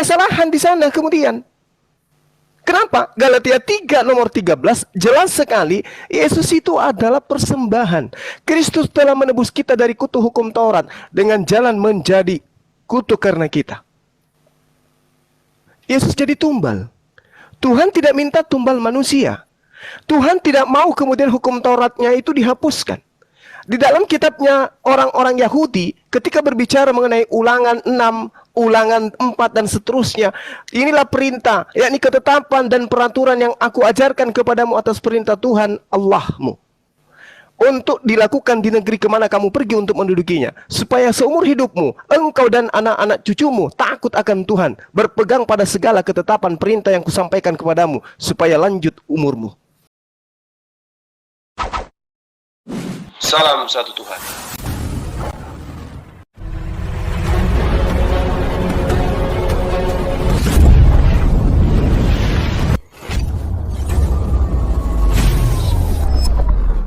permasalahan di sana kemudian. Kenapa? Galatia 3 nomor 13 jelas sekali Yesus itu adalah persembahan. Kristus telah menebus kita dari kutuk hukum Taurat dengan jalan menjadi kutuk karena kita. Yesus jadi tumbal. Tuhan tidak minta tumbal manusia. Tuhan tidak mau kemudian hukum Tauratnya itu dihapuskan. Di dalam kitabnya orang-orang Yahudi, ketika berbicara mengenai ulangan 6, ulangan 4, dan seterusnya, inilah perintah, yakni ketetapan dan peraturan yang aku ajarkan kepadamu atas perintah Tuhan Allahmu, untuk dilakukan di negeri kemana kamu pergi untuk mendudukinya, supaya seumur hidupmu, engkau dan anak-anak cucumu takut akan Tuhan, berpegang pada segala ketetapan perintah yang kusampaikan kepadamu, supaya lanjut umurmu. Salam satu Tuhan.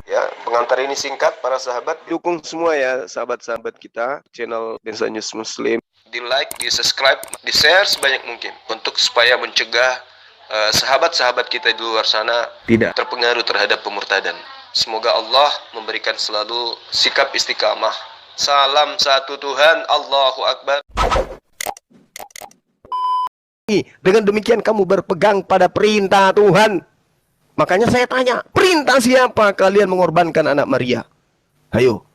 Ya, pengantar ini singkat para sahabat. Dukung semua ya sahabat-sahabat kita channel Densa News Muslim. Di like, di subscribe, di share sebanyak mungkin untuk supaya mencegah sahabat-sahabat kita di luar sana tidak terpengaruh terhadap pemurtadan. Semoga Allah memberikan selalu sikap istiqamah. Salam satu Tuhan, Allahu Akbar. Dengan demikian kamu berpegang pada perintah Tuhan. Makanya saya tanya, perintah siapa kalian mengorbankan anak Maria? Ayo.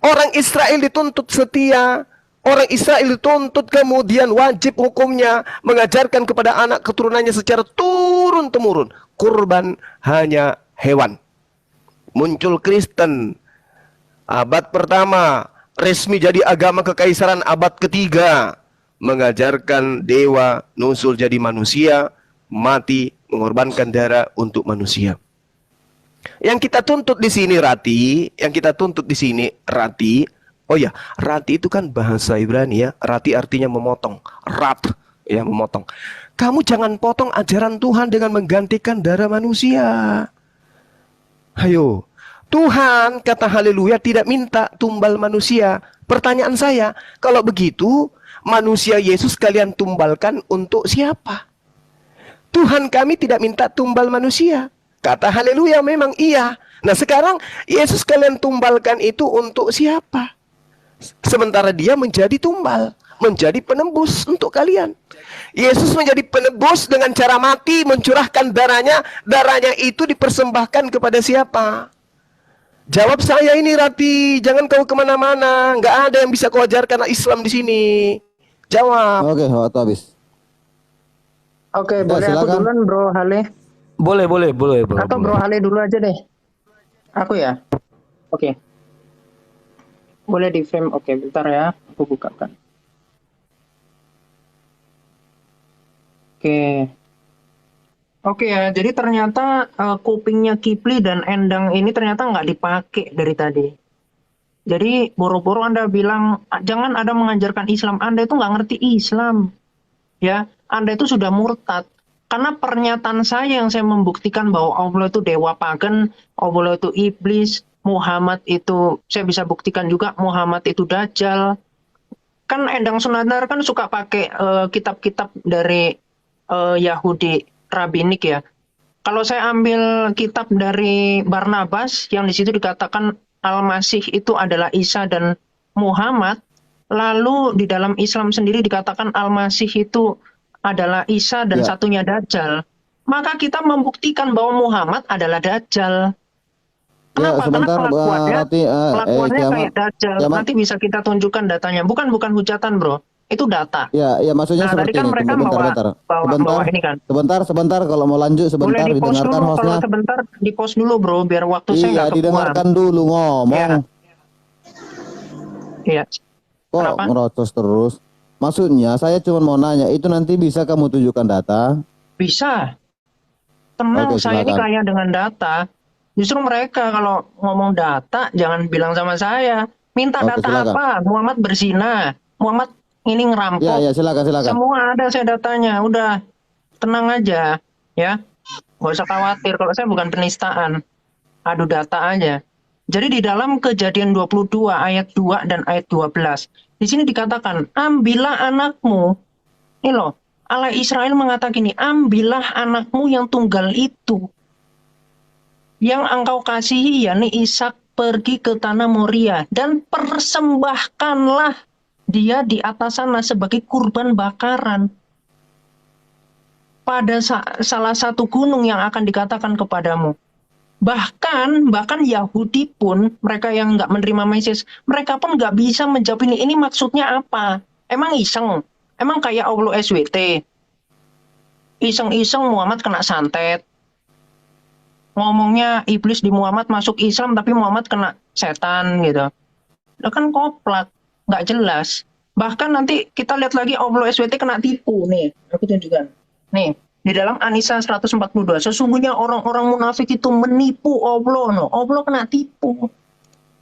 Orang Israel dituntut setia. Orang Israel dituntut kemudian wajib hukumnya mengajarkan kepada anak keturunannya secara turun-temurun. Kurban hanya hewan. Muncul Kristen abad pertama, resmi jadi agama kekaisaran abad ketiga, mengajarkan dewa nusul jadi manusia, mati mengorbankan darah untuk manusia. Yang kita tuntut di sini Rati, oh ya, Rati itu kan bahasa Ibrani ya. Rati artinya memotong, rat ya, memotong. Kamu jangan potong ajaran Tuhan dengan menggantikan darah manusia. Ayo, Tuhan kata haleluya tidak minta tumbal manusia. Pertanyaan saya, kalau begitu manusia Yesus kalian tumbalkan untuk siapa? Tuhan kami tidak minta tumbal manusia. Kata haleluya memang iya. Nah sekarang Yesus kalian tumbalkan itu untuk siapa? Sementara dia menjadi tumbal, menjadi penebus untuk kalian. Yesus menjadi penebus dengan cara mati, mencurahkan darahnya. Darahnya itu dipersembahkan kepada siapa? Jawab saya ini Rati, jangan kau kemana-mana. Nggak ada yang bisa kau ajarkan Islam di sini. Jawab. Oke, waktu habis. Oke, Ya, boleh aku silakan. duluan Bro Hale? Boleh. Atau Bro Hale dulu aja deh. Aku ya? Oke. Boleh di frame, oke bentar ya. Aku bukakan. Oke ya, jadi ternyata kupingnya Kipli dan Endang ini ternyata nggak dipakai dari tadi. Jadi boro-boro Anda bilang, jangan Anda mengajarkan Islam. Anda itu nggak ngerti Islam. Ya, Anda itu sudah murtad. Karena pernyataan saya yang saya membuktikan bahwa Allah itu dewa pagan, Allah itu iblis, Muhammad itu, saya bisa buktikan juga Muhammad itu Dajjal. Kan Endang Sunandar kan suka pakai kitab-kitab dari Yahudi Rabbinik ya. Kalau saya ambil kitab dari Barnabas yang di situ dikatakan Al-Masih itu adalah Isa dan Muhammad, lalu di dalam Islam sendiri dikatakan Al-Masih itu adalah Isa dan Ya. satunya Dajjal, maka kita membuktikan bahwa Muhammad adalah Dajjal. Kenapa? Karena sebentar, kelakuannya, Rati, kelakuannya Kiamat. kayak Dajjal. Kiamat. Nanti bisa kita tunjukkan datanya. Bukan hujatan bro, itu data. Ya, maksudnya Nah, tadi seperti kan ini. mereka bawa ini kan. Sebentar, kalau mau lanjut Boleh sebentar di post didengarkan dulu, hostnya. kalau sebentar di post dulu bro, biar waktu saya Iya, nggak kebuang. didengarkan dulu ngomong. Iya. Kok Kenapa? ngerocos terus? Maksudnya saya cuma mau nanya, itu nanti bisa kamu tunjukkan data? Bisa. Tenang, Oke, saya ini silakan. kaya dengan data. Justru mereka kalau ngomong data, jangan bilang sama saya. Minta Oke, data silakan. apa? Muhammad berzina. Muhammad ini ngerampok. Ya, silakan. Semua ada saya datanya. Udah, tenang aja. Ya, nggak usah khawatir. Kalau saya bukan penistaan. Adu data aja. Jadi di dalam Kejadian 22 ayat 2 dan ayat 12. Di sini dikatakan, ambillah anakmu. Ini loh, Allah Israel mengatakan gini, ambillah anakmu yang tunggal itu, yang engkau kasihi, yakni Ishak, pergi ke tanah Moria, dan persembahkanlah dia di atas sana sebagai kurban bakaran pada salah satu gunung yang akan dikatakan kepadamu. Bahkan Yahudi pun, mereka yang nggak menerima Mesias, mereka pun nggak bisa menjawab ini maksudnya apa. Emang iseng? Emang kayak Allah SWT? Iseng-iseng Muhammad kena santet. Ngomongnya iblis di Muhammad masuk Islam, tapi Muhammad kena setan gitu. Itu kan koplak, nggak jelas. Bahkan nanti kita lihat lagi Allah SWT kena tipu. Nih, aku tunjukkan. Nih, di dalam An-Nisa 142, sesungguhnya orang-orang munafik itu menipu Allah. No. Allah kena tipu.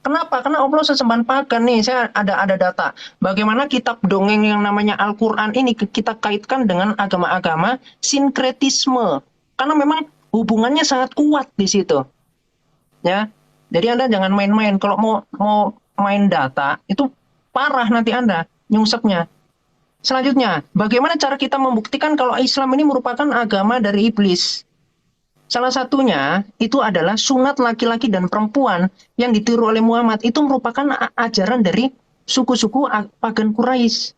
Kenapa? Karena Allah sesembahan pagan. Nih, saya ada data. Bagaimana kitab dongeng yang namanya Al-Quran ini kita kaitkan dengan agama-agama sinkretisme. Karena memang hubungannya sangat kuat di situ. Ya, jadi Anda jangan main-main. Kalau mau main data, itu parah nanti Anda nyungsepnya. Selanjutnya, bagaimana cara kita membuktikan kalau Islam ini merupakan agama dari iblis? Salah satunya itu adalah sunat laki-laki dan perempuan yang ditiru oleh Muhammad. Itu merupakan ajaran dari suku-suku pagan Quraisy.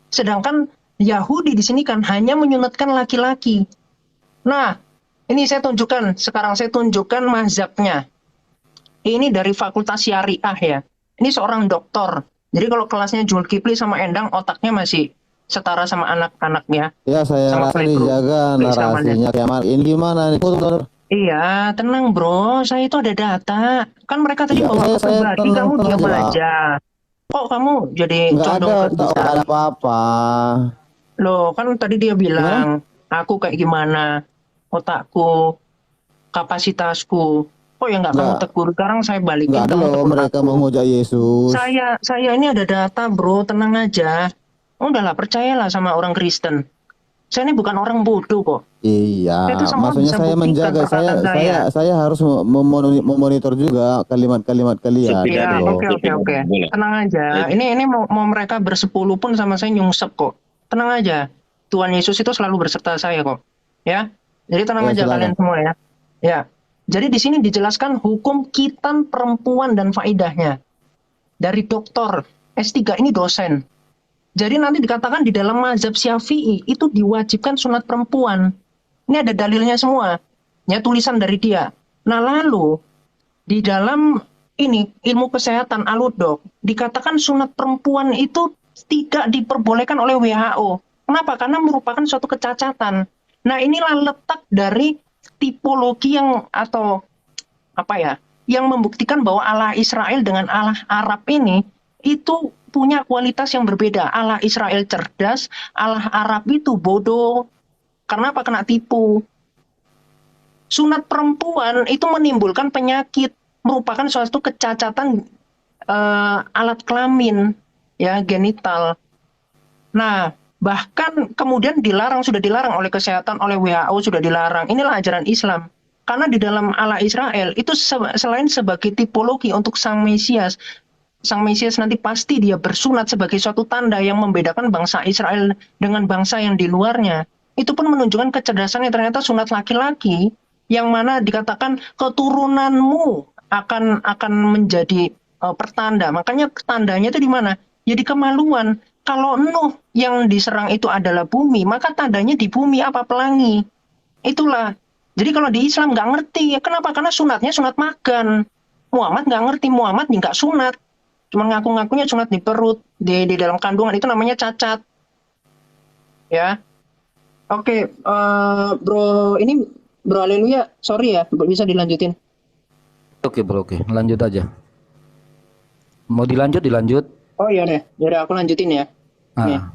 Sedangkan Yahudi di sini kan hanya menyunatkan laki-laki. Nah, ini sekarang saya tunjukkan mazhabnya. Ini dari Fakultas Syariah ya. Ini seorang doktor. Jadi kalau kelasnya Zulkifli sama Endang, otaknya masih setara sama anak-anaknya. Ya, saya Sama rasa playgroup dijaga keislamannya. narasinya kiamat. Ini gimana nih? Iya, tenang bro. Saya itu ada data. Kan mereka tadi Ya, bawa saya pribadi, tenang kamu diam aja. aja. Kok kamu jadi Nggak condong ada, ke tak kita? ada apa-apa. Loh, kan tadi dia bilang, aku kayak gimana? Otakku, kapasitasku. Kok ya nggak kamu Nggak, tegur? Sekarang saya balikin nggak ada kamu loh tegur mereka aku. menghujat Yesus. Saya ini ada data bro, tenang aja. Udahlah, percayalah sama orang Kristen. Saya ini bukan orang bodoh kok. Saya itu Iya, semua maksudnya bisa saya buktikan menjaga, perkataan saya. saya harus memonitor juga kalimat-kalimat kalian Sepi gitu Ya, ada, loh. oke. boleh. Tenang aja. Ini mau mereka bersepuluh pun sama saya nyungsep kok. Tenang aja. Tuhan Yesus itu selalu berserta saya kok. Ya. Jadi tenang Ya, aja silakan. kalian semua ya. Ya. Jadi di sini dijelaskan hukum khitan perempuan dan faidahnya. Dari doktor S3 ini dosen. Jadi nanti dikatakan di dalam mazhab Syafi'i itu diwajibkan sunat perempuan. Ini ada dalilnya semua. Ya, tulisan dari dia. Nah, lalu di dalam ini ilmu kesehatan Aludok dikatakan sunat perempuan itu tidak diperbolehkan oleh WHO. Kenapa? Karena merupakan suatu kecacatan. Nah, inilah letak dari tipologi yang atau apa ya, yang membuktikan bahwa Allah Israel dengan Allah Arab ini itu punya kualitas yang berbeda. Allah Israel cerdas, Allah Arab itu bodoh. Karena apa? Kena tipu. Sunat perempuan itu menimbulkan penyakit, merupakan suatu kecacatan alat kelamin, ya, genital. Nah, bahkan kemudian sudah dilarang oleh kesehatan, oleh WHO sudah dilarang. Inilah ajaran Islam. Karena di dalam Allah Israel itu selain sebagai tipologi untuk Sang Mesias nanti pasti dia bersunat sebagai suatu tanda yang membedakan bangsa Israel dengan bangsa yang di luarnya. Itu pun menunjukkan kecerdasannya, ternyata sunat laki-laki yang mana dikatakan keturunanmu akan menjadi pertanda. Makanya tandanya itu di mana? Ya di kemaluan. Kalau Nuh yang diserang itu adalah bumi, maka tandanya di bumi apa? Pelangi. Itulah. Jadi kalau di Islam nggak ngerti. Kenapa? Karena sunatnya sunat magan. Muhammad nggak ngerti. Muhammad nggak sunat. Cuma ngaku-ngakunya sunat di perut, di dalam kandungan. Itu namanya cacat. Ya. Oke, bro, ini bro Haleluya, sorry ya, bisa dilanjutin. Oke bro, oke. Lanjut aja. Mau dilanjut? Oh iya deh, jadi aku lanjutin ya. Nih, Ah,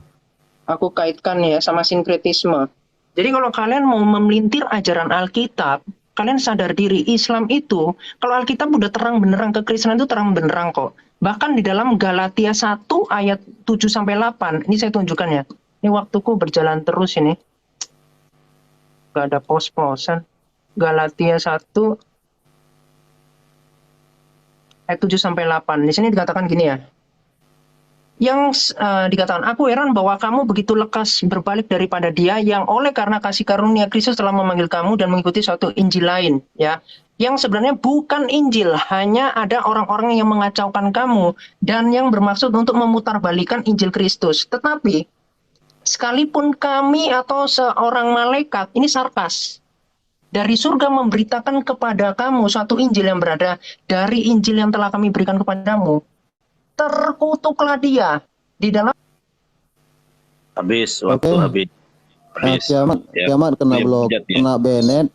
aku kaitkan ya sama sinkretisme. Jadi kalau kalian mau memelintir ajaran Alkitab, kalian sadar diri Islam itu, kalau Alkitab udah terang benerang, kekristenan itu terang benerang kok. Bahkan di dalam Galatia 1 ayat 7-8, ini saya tunjukkan ya. Ini waktuku berjalan terus ini. Gak ada pos-posan. Galatia 1 ayat 7-8. Di sini dikatakan gini ya. dikatakan, aku heran bahwa kamu begitu lekas berbalik daripada dia yang oleh karena kasih karunia Kristus telah memanggil kamu dan mengikuti suatu Injil lain, ya, yang sebenarnya bukan Injil, hanya ada orang-orang yang mengacaukan kamu dan yang bermaksud untuk memutarbalikkan Injil Kristus. Tetapi sekalipun kami atau seorang malaikat, ini sarkas, dari surga memberitakan kepada kamu suatu Injil yang berada dari Injil yang telah kami berikan kepadamu, terkutuklah dia di dalam. Habis waktu Oke. habis. Nah, Habis. kiamat, Ya. kiamat kena Ya, blok, menghujat dia. kena Bennett.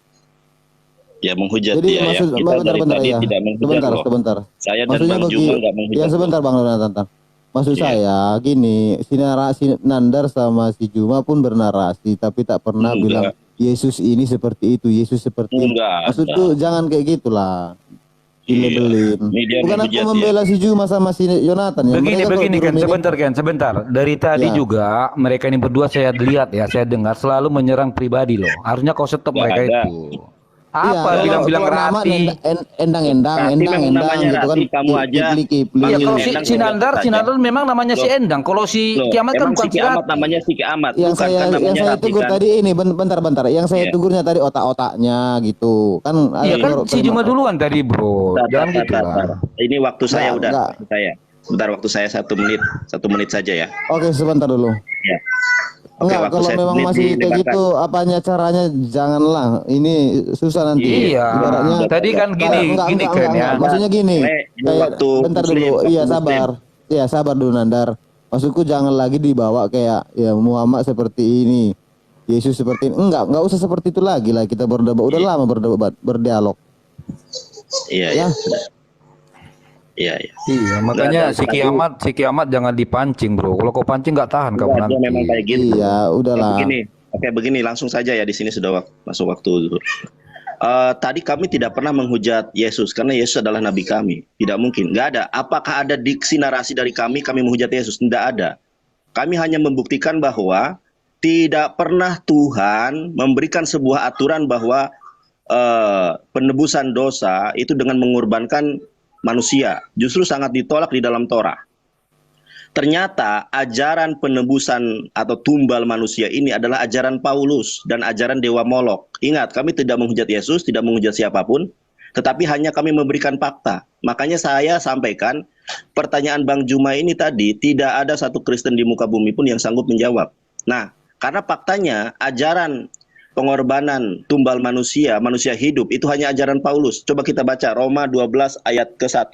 Ya menghujat Jadi dia ya. maksud, Kita dari bentar tadi ya. tidak menghujat Sebentar, loh. sebentar. Saya dan Maksudnya Bang bagi, Juma nggak menghujat. ya loh. sebentar Bang Donatan. Maksud Iya. saya gini, si Nandar sama si Juma pun bernarasi, tapi tak pernah Enggak. bilang Yesus ini seperti itu, Yesus seperti itu. Enggak Maksudku ada. jangan kayak gitulah. Iya. Dilebelin. Ini dia Bukan aku menghujat ya. membela si Juma sama si Yonatan ya. Begini, Mereka kalau begini turun Ken, ini- sebentar Ken, sebentar. Dari tadi Ya. juga mereka ini berdua saya lihat ya, saya dengar selalu menyerang pribadi loh. Harusnya kau stop Nggak mereka ada. itu. Apa Iya, bilang-bilang kalau nama Rati? endang-endang, Rati memang namanya gitu kan. Rati, kamu aja. Kipli. Iya, kalau Endang si Nandar, saja. si Nandar memang namanya si Loh. Endang. Kalau si Loh, Kiamat kan emang bukan si si Kiamat Rati. namanya si Kiamat. yang Bukan saya kan yang namanya saya Rati tegur kan? tadi ini bentar yang saya Iya. tegurnya tadi otak-otaknya gitu kan Iya ada kan kalau si Juma duluan tadi bro. Jangan gitu lah. Ini waktu saya Enggak, udah. enggak. Waktu saya. Bentar, waktu saya 1 menit saja ya. oke sebentar dulu Ya. Oke, enggak waktu kalau saya memang menit masih kayak dilebarkan. gitu apanya caranya janganlah ini susah nanti Iya. ibaratnya Tadi kan gini, gini kan ya. maksudnya gini Ini kayak waktu bentar Muslim, dulu waktu iya Muslim. sabar iya sabar dulu Nandar maksudku jangan lagi dibawa kayak ya Muhammad seperti ini Yesus seperti ini enggak usah seperti itu lagi lah kita berdebat udah lama berdialog Iya, ya ya. Iya, iya. Iya, makanya Nggak ada. si kiamat jangan dipancing bro. Kalau kau pancing nggak tahan kamu Enggak, nanti. dia memang kayak gitu. iya udahlah Begini, langsung saja ya di sini sudah masuk waktu. Tadi kami tidak pernah menghujat Yesus karena Yesus adalah nabi kami. Tidak mungkin, nggak ada. Apakah ada diksi narasi dari kami menghujat Yesus? Tidak ada. Kami hanya membuktikan bahwa tidak pernah Tuhan memberikan sebuah aturan bahwa penebusan dosa itu dengan mengorbankan manusia. Justru sangat ditolak di dalam Torah. Ternyata ajaran penebusan atau tumbal manusia ini adalah ajaran Paulus dan ajaran Dewa Molok. Ingat, kami tidak menghujat Yesus, tidak menghujat siapapun, tetapi hanya kami memberikan fakta. Makanya saya sampaikan, pertanyaan Bang Juma ini tadi, tidak ada satu Kristen di muka bumi pun yang sanggup menjawab. Nah, karena faktanya ajaran pengorbanan tumbal manusia, manusia hidup, itu hanya ajaran Paulus. Coba kita baca Roma 12 ayat ke-1.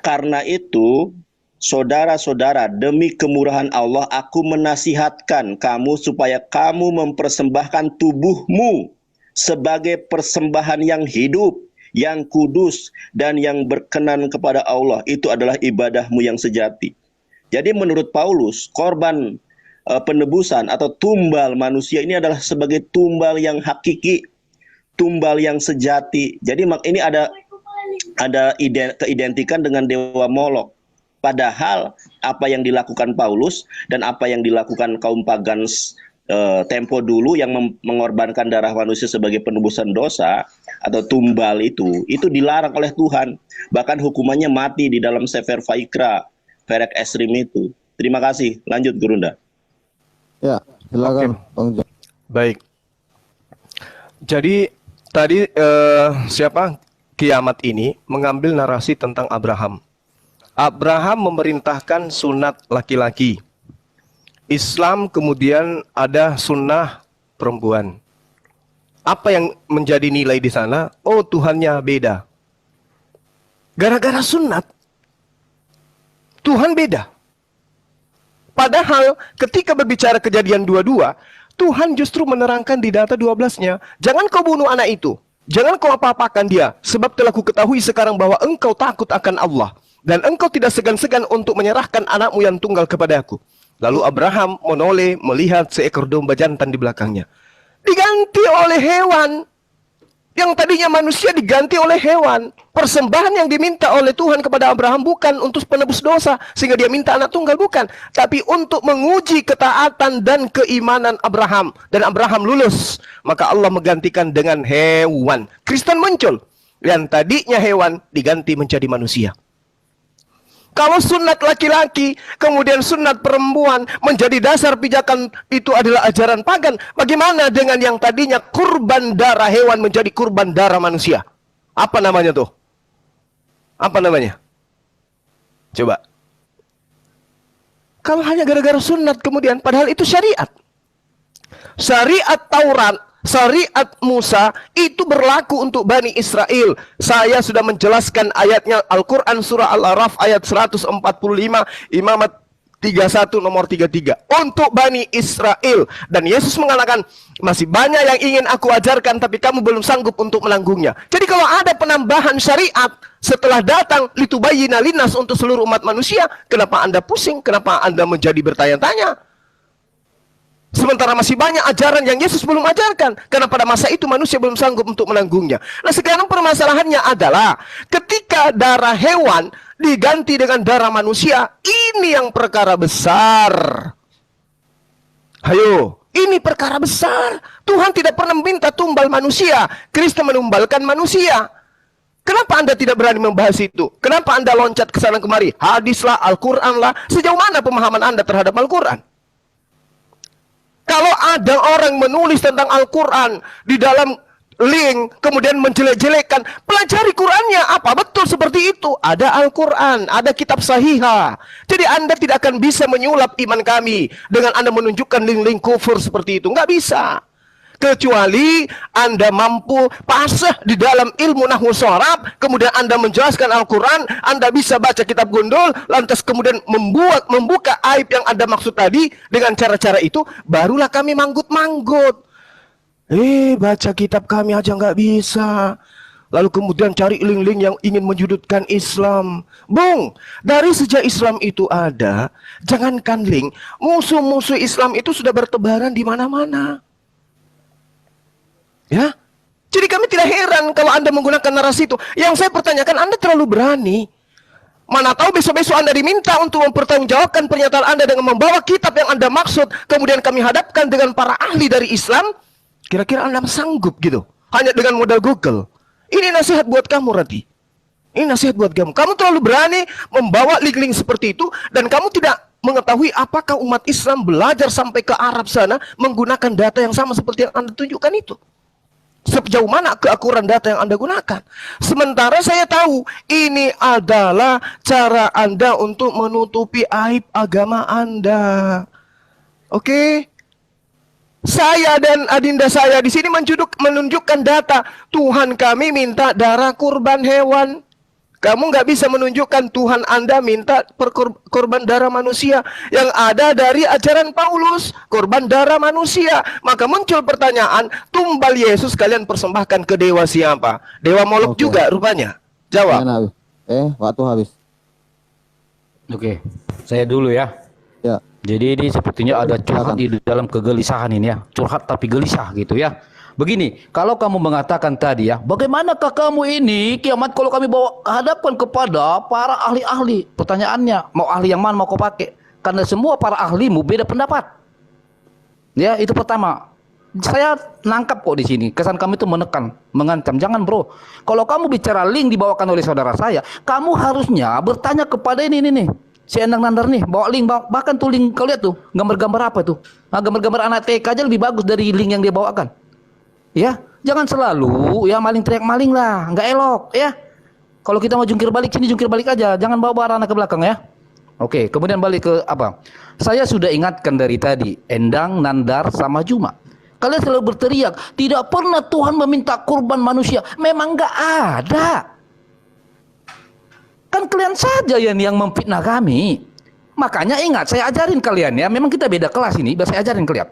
Karena itu, saudara-saudara, demi kemurahan Allah, aku menasihatkan kamu supaya kamu mempersembahkan tubuhmu sebagai persembahan yang hidup, yang kudus, dan yang berkenan kepada Allah. Itu adalah ibadahmu yang sejati. Jadi menurut Paulus, korban penebusan atau tumbal manusia ini adalah sebagai tumbal yang hakiki, tumbal yang sejati. Jadi ini ada keidentikan dengan Dewa Molok. Padahal apa yang dilakukan Paulus dan apa yang dilakukan kaum pagan tempo dulu yang mengorbankan darah manusia sebagai penebusan dosa atau tumbal itu dilarang oleh Tuhan. Bahkan hukumannya mati di dalam Sefer Vaikra, Perek Esrim itu. Terima kasih. Lanjut Gurunda. ya silakan Bang Jo. Baik. Jadi tadi Kiamat ini mengambil narasi tentang Abraham. Abraham memerintahkan sunat laki-laki. Islam kemudian ada sunnah perempuan. Apa yang menjadi nilai di sana? Oh, Tuhannya beda. Gara-gara sunat, Tuhan beda. Padahal ketika berbicara Kejadian 22, Tuhan justru menerangkan di data 12-nya, jangan kau bunuh anak itu. Jangan kau apa-apakan dia, sebab telah ku ketahui sekarang bahwa engkau takut akan Allah. Dan engkau tidak segan-segan untuk menyerahkan anakmu yang tunggal kepadaku. Lalu Abraham menoleh melihat seekor domba jantan di belakangnya. Diganti oleh hewan. Yang tadinya manusia diganti oleh hewan. Persembahan yang diminta oleh Tuhan kepada Abraham bukan untuk penebus dosa, sehingga dia minta anak tunggal, bukan. Tapi untuk menguji ketaatan dan keimanan Abraham. Dan Abraham lulus. Maka Allah menggantikan dengan hewan. Kristen muncul. Yang tadinya hewan diganti menjadi manusia. Kalau sunat laki-laki, kemudian sunat perempuan menjadi dasar pijakan itu adalah ajaran pagan, bagaimana dengan yang tadinya kurban darah hewan menjadi kurban darah manusia? Apa namanya tuh? Apa namanya? Coba. Kalau hanya gara-gara sunat kemudian, padahal itu syariat. Syariat Taurat, syariat Musa itu berlaku untuk Bani Israel. Saya sudah menjelaskan ayatnya Al-Quran surah Al-Araf ayat 145, Imamat 31 nomor 33. Untuk Bani Israel. Dan Yesus mengatakan, masih banyak yang ingin aku ajarkan tapi kamu belum sanggup untuk menanggungnya. Jadi kalau ada penambahan syariat setelah datang litubayyina linnas untuk seluruh umat manusia, kenapa Anda pusing? Kenapa Anda menjadi bertanya-tanya? Sementara masih banyak ajaran yang Yesus belum ajarkan. Karena pada masa itu manusia belum sanggup untuk menanggungnya. Nah sekarang permasalahannya adalah ketika darah hewan diganti dengan darah manusia, ini yang perkara besar. Hayo, ini perkara besar. Tuhan tidak pernah meminta tumbal manusia. Kristus menumbalkan manusia. Kenapa Anda tidak berani membahas itu? Kenapa Anda loncat ke sana kemari? Hadis lah, Al-Quran lah. Sejauh mana pemahaman Anda terhadap Al-Quran? Kalau ada orang menulis tentang Al-Quran di dalam link, kemudian menjelek-jelekkan, pelajari Qurannya. Apa betul seperti itu? Ada Al-Quran, ada kitab sahihah. Jadi Anda tidak akan bisa menyulap iman kami dengan Anda menunjukkan link-link kufur seperti itu. Nggak bisa. Kecuali Anda mampu pasah di dalam ilmu nahwu shorab, kemudian Anda menjelaskan Al-Quran, Anda bisa baca kitab Gundul, lantas kemudian membuka aib yang Anda maksud tadi, dengan cara-cara itu, barulah kami manggut-manggut. Baca kitab kami aja nggak bisa. Lalu kemudian cari link-link yang ingin menyudutkan Islam. Bung, dari sejak Islam itu ada, jangankan link, musuh-musuh Islam itu sudah bertebaran di mana-mana. Ya, jadi kami tidak heran kalau Anda menggunakan narasi itu. Yang saya pertanyakan, Anda terlalu berani. Mana tahu besok-besok Anda diminta untuk mempertanggungjawabkan pernyataan Anda dengan membawa kitab yang Anda maksud, kemudian kami hadapkan dengan para ahli dari Islam. Kira-kira Anda sanggup gitu? Hanya dengan modal Google. Ini nasihat buat kamu, Rati. Ini nasihat buat kamu. Kamu terlalu berani membawa link-link seperti itu, dan kamu tidak mengetahui apakah umat Islam belajar sampai ke Arab sana menggunakan data yang sama seperti yang Anda tunjukkan itu. Sejauh mana keakuran data yang Anda gunakan. Sementara saya tahu ini adalah cara Anda untuk menutupi aib agama Anda. Oke? Saya dan adinda saya di sini menunjukkan data. Tuhan kami minta darah kurban hewan. Kamu nggak bisa menunjukkan Tuhan Anda minta korban darah manusia. Yang ada dari ajaran Paulus, korban darah manusia. Maka muncul pertanyaan, tumbal Yesus kalian persembahkan ke dewa siapa? Dewa Molok juga rupanya. Jawab. Waktu habis. Oke, saya dulu ya. Ya. Jadi ini sepertinya ada curhat di dalam kegelisahan ini ya. Curhat tapi gelisah gitu ya. Begini, kalau kamu mengatakan tadi ya, bagaimanakah kamu ini kiamat kalau kami bawa hadapkan kepada para ahli-ahli? Pertanyaannya, mau ahli yang mana mau kau pakai? Karena semua para ahlimu beda pendapat. Ya, itu pertama. Saya nangkap kok di sini. Kesan kami itu menekan, mengancam. Jangan bro. Kalau kamu bicara link dibawakan oleh saudara saya, kamu harusnya bertanya kepada ini nih. Si Endang Nandar nih, bawa link, bahkan tuh link kau lihat tuh, gambar-gambar apa tuh? Nah, gambar-gambar anak TK aja lebih bagus dari link yang dia bawakan. Ya, jangan selalu ya maling teriak maling lah, nggak elok ya. Kalau kita mau jungkir balik sini jungkir balik aja, jangan bawa anak ke belakang ya. Oke, kemudian balik ke apa? Saya sudah ingatkan dari tadi, Endang, Nandar, sama Juma. Kalian selalu berteriak, tidak pernah Tuhan meminta kurban manusia. Memang nggak ada. Kan kalian saja yang memfitnah kami. Makanya ingat, saya ajarin kalian ya. Memang kita beda kelas ini, biar saya ajarin kalian.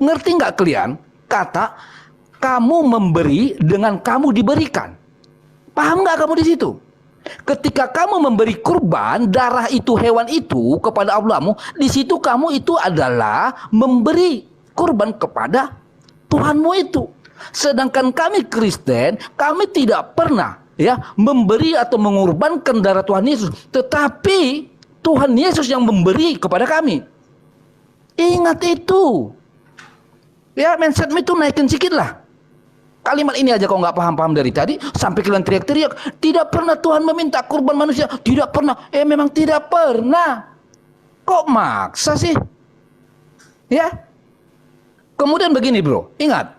Ngerti nggak kalian? Kata kamu memberi dengan kamu diberikan. Paham nggak kamu di situ? Ketika kamu memberi kurban darah itu hewan itu kepada Allahmu, di situ kamu itu adalah memberi kurban kepada Tuhanmu itu. Sedangkan kami Kristen, kami tidak pernah ya memberi atau mengorbankan darah Tuhan Yesus, tetapi Tuhan Yesus yang memberi kepada kami. Ingat itu. Ya, mindsetmu itu naikin sedikit lah. Kalimat ini aja kau nggak paham-paham dari tadi, sampai kalian teriak-teriak, tidak pernah Tuhan meminta kurban manusia, tidak pernah. Memang tidak pernah. Kok maksa sih? Ya. Kemudian begini bro, ingat.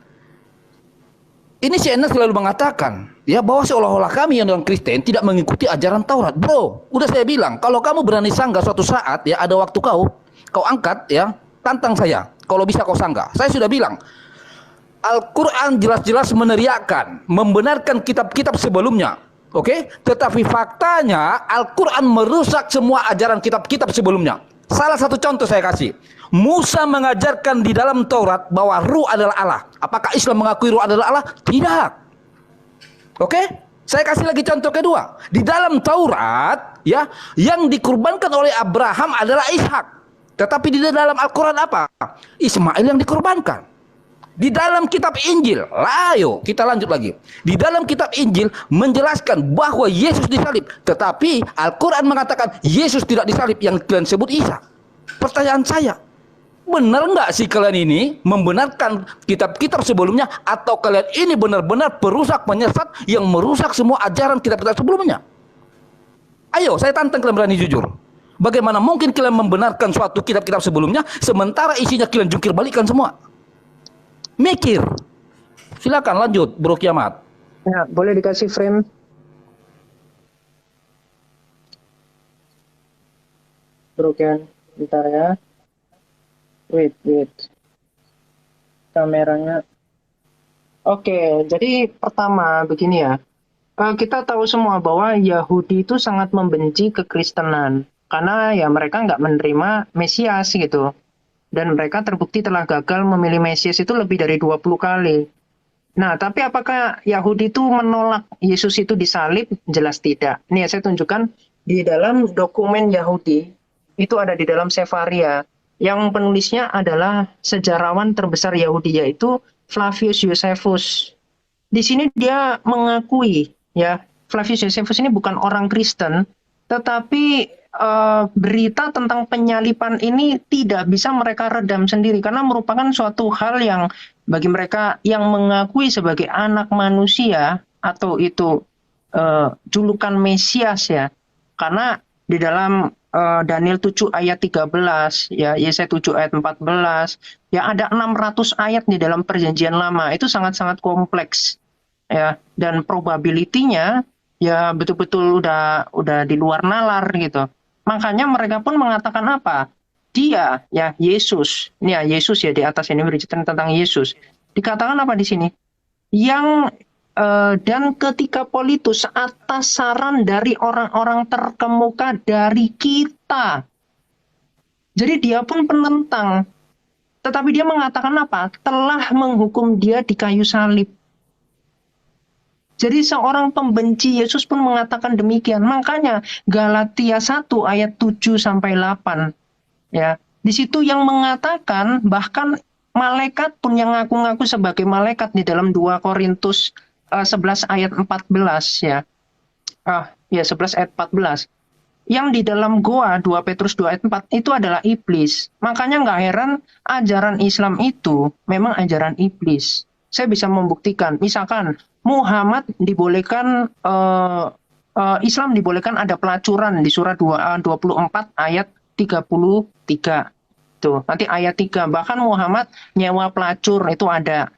Ini CNN selalu mengatakan, ya, bahwa seolah-olah kami yang orang Kristen tidak mengikuti ajaran Taurat. Bro, udah saya bilang, kalau kamu berani sanggah suatu saat, ya, ada waktu kau angkat, ya, tantang saya. Kalau bisa kau sanggah. Saya sudah bilang, Al-Quran jelas-jelas meneriakkan, membenarkan kitab-kitab sebelumnya. Oke? Tetapi faktanya, Al-Quran merusak semua ajaran kitab-kitab sebelumnya. Salah satu contoh saya kasih. Musa mengajarkan di dalam Taurat bahwa Ruh adalah Allah. Apakah Islam mengakui Ruh adalah Allah? Tidak. Oke? Saya kasih lagi contoh kedua. Di dalam Taurat, ya, yang dikurbankan oleh Abraham adalah Ishak. Tetapi di dalam Al-Quran apa? Ismail yang dikurbankan. Di dalam kitab Injil, ayo kita lanjut lagi. Di dalam kitab Injil menjelaskan bahwa Yesus disalib. Tetapi Al-Quran mengatakan Yesus tidak disalib, yang kalian sebut Isa. Pertanyaan saya, benar nggak sih kalian ini membenarkan kitab-kitab sebelumnya, atau kalian ini benar-benar perusak penyesat yang merusak semua ajaran kitab-kitab sebelumnya? Ayo, saya tantang kalian berani jujur. Bagaimana mungkin kalian membenarkan suatu kitab-kitab sebelumnya sementara isinya kalian jungkir balikan semua? Mikir. Silakan lanjut, Bro Kiamat. Ya, boleh dikasih frame. Bro Kian, bentar ya. Wait. Kameranya. Oke, jadi pertama begini ya. Kita tahu semua bahwa Yahudi itu sangat membenci kekristenan. Karena ya mereka nggak menerima Mesias gitu. Dan mereka terbukti telah gagal memilih Mesias itu lebih dari 20 kali. Nah, tapi apakah Yahudi itu menolak Yesus itu disalib? Jelas tidak. Ini saya tunjukkan di dalam dokumen Yahudi. Itu ada di dalam Sefaria. Yang penulisnya adalah sejarawan terbesar Yahudi, yaitu Flavius Josephus. Di sini dia mengakui, ya, Flavius Josephus ini bukan orang Kristen, tetapi berita tentang penyalipan ini tidak bisa mereka redam sendiri karena merupakan suatu hal yang bagi mereka yang mengakui sebagai anak manusia atau itu julukan Mesias, ya. Karena di dalam Daniel 7 ayat 13, ya, Yesaya 7 ayat 14, ya, ada 600 ayat di dalam Perjanjian Lama. Itu sangat-sangat kompleks, ya, dan probability-nya ya betul-betul udah di luar nalar gitu. Makanya mereka pun mengatakan apa? Dia, ya, Yesus. Ini ya Yesus, ya, di atas ini bercerita tentang Yesus. Dikatakan apa di sini? Yang dan ketika Politus atas saran dari orang-orang terkemuka dari kita. Jadi dia pun penentang. Tetapi dia mengatakan apa? Telah menghukum dia di kayu salib. Jadi seorang pembenci Yesus pun mengatakan demikian. Makanya Galatia 1 ayat 7 sampai 8, ya. Di situ yang mengatakan bahkan malaikat pun yang ngaku-ngaku sebagai malaikat di dalam 2 Korintus 11 ayat 14, ya. 11 ayat 14. Yang di dalam goa 2 Petrus 2 ayat 4 itu adalah iblis. Makanya nggak heran ajaran Islam itu memang ajaran iblis. Saya bisa membuktikan, misalkan Muhammad dibolehkan, Islam dibolehkan ada pelacuran di surah 24 ayat 33. Tuh, nanti ayat 3, bahkan Muhammad nyewa pelacur itu ada.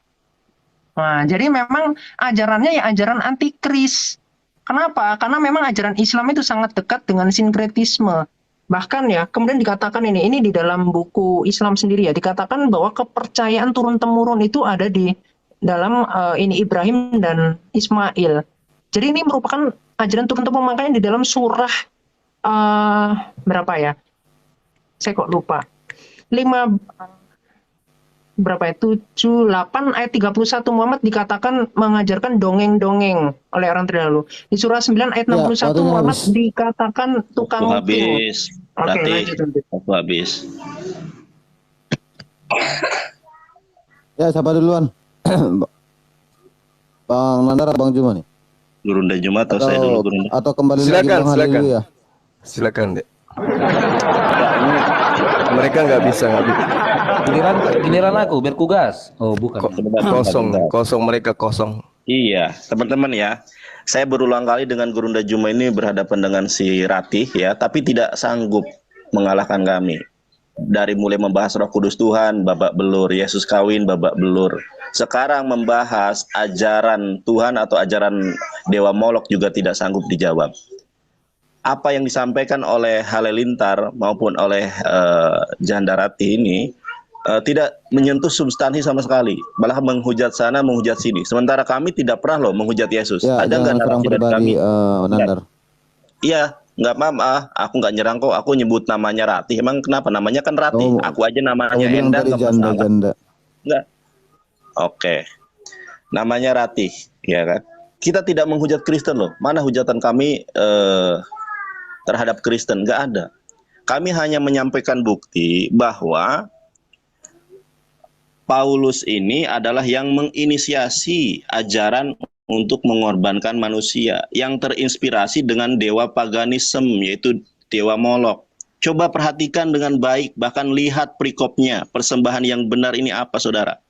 Nah, jadi memang ajarannya ya ajaran antikris. Kenapa? Karena memang ajaran Islam itu sangat dekat dengan sinkretisme. Bahkan ya, kemudian dikatakan ini di dalam buku Islam sendiri ya, dikatakan bahwa kepercayaan turun-temurun itu ada di dalam ini Ibrahim dan Ismail. Jadi ini merupakan ajaran turun-temurun, makanya di dalam surah berapa ya? Saya kok lupa. 78 ayat 31 Muhammad dikatakan mengajarkan dongeng-dongeng oleh orang terdahulu. Di surah 9 ayat 61 Muhammad dikatakan tukang nguping. Habis. Oke, Berarti aku habis. Ya, siapa duluan? Bang Nandar atau Bang Juma nih? Gurunda Juma atau saya dulu Gurunda? Atau kembali lagi Silakan, Bang silakan. Haleluya? Silakan, Dek. Mereka nggak bisa. Giliran aku berkugas. Oh, bukan. Kosong mereka kosong. Iya, teman-teman ya. Saya berulang kali dengan Gurunda Juma ini berhadapan dengan si Ratih ya, tapi tidak sanggup mengalahkan kami. Dari mulai membahas Roh Kudus Tuhan, babak belur, Yesus kawin, babak belur. Sekarang membahas ajaran Tuhan atau ajaran Dewa Molok juga tidak sanggup dijawab. Apa yang disampaikan oleh Halilintar maupun oleh Janda Ratih ini tidak menyentuh substansi sama sekali, malah menghujat sana, menghujat sini. Sementara kami tidak pernah loh menghujat Yesus. Ya, Ada nggak jangan serang narasi dari kami? pribadi, Nandar. Iya, nggak mama. Aku nggak nyerang kok. Aku nyebut namanya Ratih. Emang kenapa? Namanya kan Ratih. Oh, Aku aja namanya Kamu bilang Endang tadi nggak masalah. janda. Nggak. Oke. Namanya Ratih, ya kan? Kita tidak menghujat Kristen loh. Mana hujatan kami terhadap Kristen? Nggak ada. Kami hanya menyampaikan bukti bahwa Paulus ini adalah yang menginisiasi ajaran untuk mengorbankan manusia yang terinspirasi dengan dewa paganisme, yaitu dewa Molok. Coba perhatikan dengan baik, bahkan lihat perikopnya, persembahan yang benar ini apa, saudara.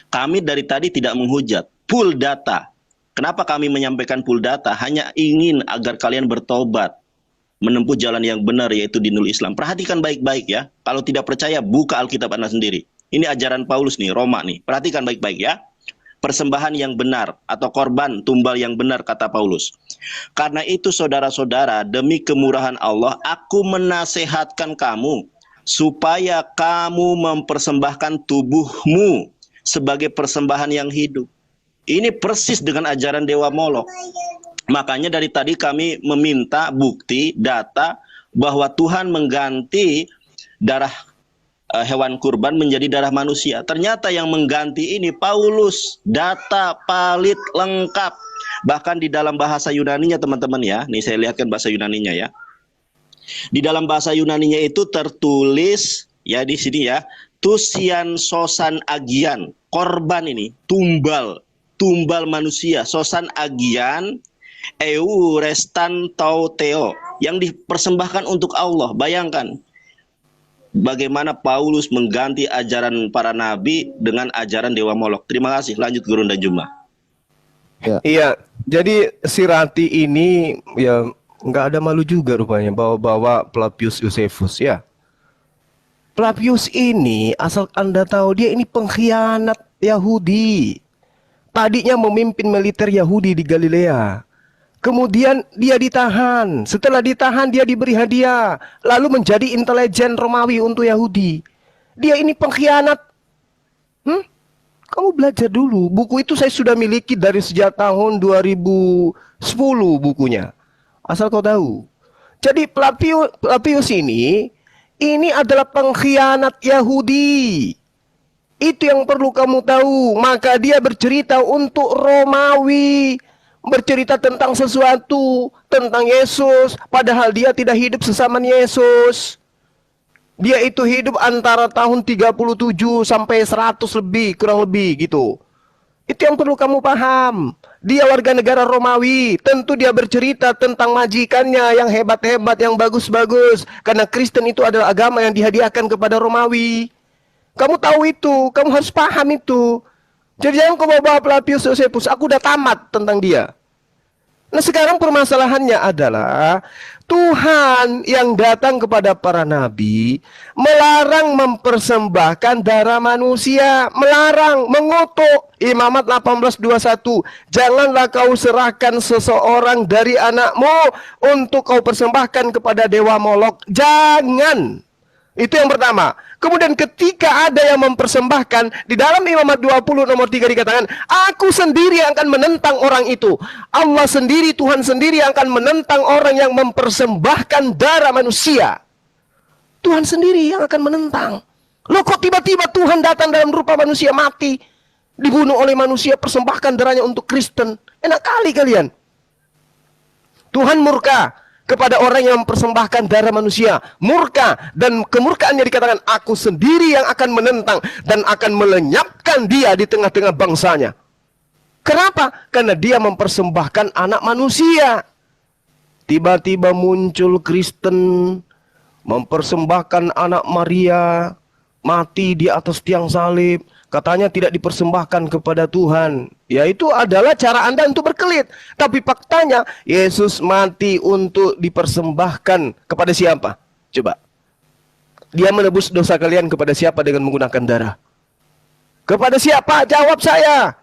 Kami dari tadi tidak menghujat, full data. Kenapa kami menyampaikan full data? Hanya ingin agar kalian bertobat, menempuh jalan yang benar, yaitu dinul Islam. Perhatikan baik-baik ya. Kalau tidak percaya, buka Alkitab Anda sendiri. Ini ajaran Paulus nih, Roma nih. Perhatikan baik-baik ya. Persembahan yang benar atau korban tumbal yang benar, kata Paulus. Karena itu saudara-saudara, demi kemurahan Allah, aku menasehatkan kamu supaya kamu mempersembahkan tubuhmu sebagai persembahan yang hidup. Ini persis dengan ajaran Dewa Molok. Makanya dari tadi kami meminta bukti, data bahwa Tuhan mengganti darah hewan kurban menjadi darah manusia. Ternyata yang mengganti ini Paulus, data valid lengkap. Bahkan di dalam bahasa Yunaninya teman-teman ya. Nih saya lihatkan bahasa Yunaninya ya. Di dalam bahasa Yunaninya itu tertulis ya di sini ya, tusian sosan agian, korban ini, tumbal manusia, sosan agian eu restan tau teo, yang dipersembahkan untuk Allah. Bayangkan bagaimana Paulus mengganti ajaran para nabi dengan ajaran Dewa Molok. Terima kasih. Lanjut Gurunda Juma. Ya. Iya, jadi si Ratih ini ya nggak ada malu juga rupanya bawa-bawa Flavius Josephus ya. Flavius ini asal Anda tahu dia ini pengkhianat Yahudi. Tadinya memimpin militer Yahudi di Galilea. Kemudian dia ditahan. Setelah ditahan dia diberi hadiah. Lalu menjadi intelijen Romawi untuk Yahudi. Dia ini pengkhianat. Kamu belajar dulu. Buku itu saya sudah miliki dari sejak tahun 2010 bukunya. Asal kau tahu. Jadi Flavius ini adalah pengkhianat Yahudi. Itu yang perlu kamu tahu. Maka dia bercerita untuk Romawi. Bercerita tentang sesuatu, tentang Yesus, padahal dia tidak hidup sesama Yesus. Dia itu hidup antara tahun 37 sampai 100 lebih, kurang lebih gitu. Itu yang perlu kamu paham. Dia warga negara Romawi, tentu dia bercerita tentang majikannya yang hebat-hebat, yang bagus-bagus. Karena Kristen itu adalah agama yang dihadiahkan kepada Romawi. Kamu tahu itu, kamu harus paham itu. Jadi jangan kau bawa Flavius Josephus, aku udah tamat tentang dia. Nah sekarang permasalahannya adalah Tuhan yang datang kepada para nabi melarang mempersembahkan darah manusia, melarang, mengutuk. Imamat 18:21, janganlah kau serahkan seseorang dari anakmu untuk kau persembahkan kepada dewa Molok. Jangan. Itu yang pertama. Kemudian ketika ada yang mempersembahkan, di dalam Imamat 20 nomor 3 dikatakan, aku sendiri yang akan menentang orang itu. Allah sendiri, Tuhan sendiri yang akan menentang orang yang mempersembahkan darah manusia. Tuhan sendiri yang akan menentang. Loh kok tiba-tiba Tuhan datang dalam rupa manusia, mati, dibunuh oleh manusia, persembahkan darahnya untuk Kristen. Enak kali kalian. Tuhan murka kepada orang yang mempersembahkan darah manusia, murka, dan kemurkaannya dikatakan aku sendiri yang akan menentang dan akan melenyapkan dia di tengah-tengah bangsanya. Kenapa? Karena dia mempersembahkan anak manusia. Tiba-tiba muncul Kristen mempersembahkan anak Maria, mati di atas tiang salib, katanya tidak dipersembahkan kepada Tuhan. Ya, itu adalah cara Anda untuk berkelit. Tapi faktanya Yesus mati untuk dipersembahkan kepada siapa? Coba. Dia menebus dosa kalian kepada siapa dengan menggunakan darah? Kepada siapa? Jawab saya.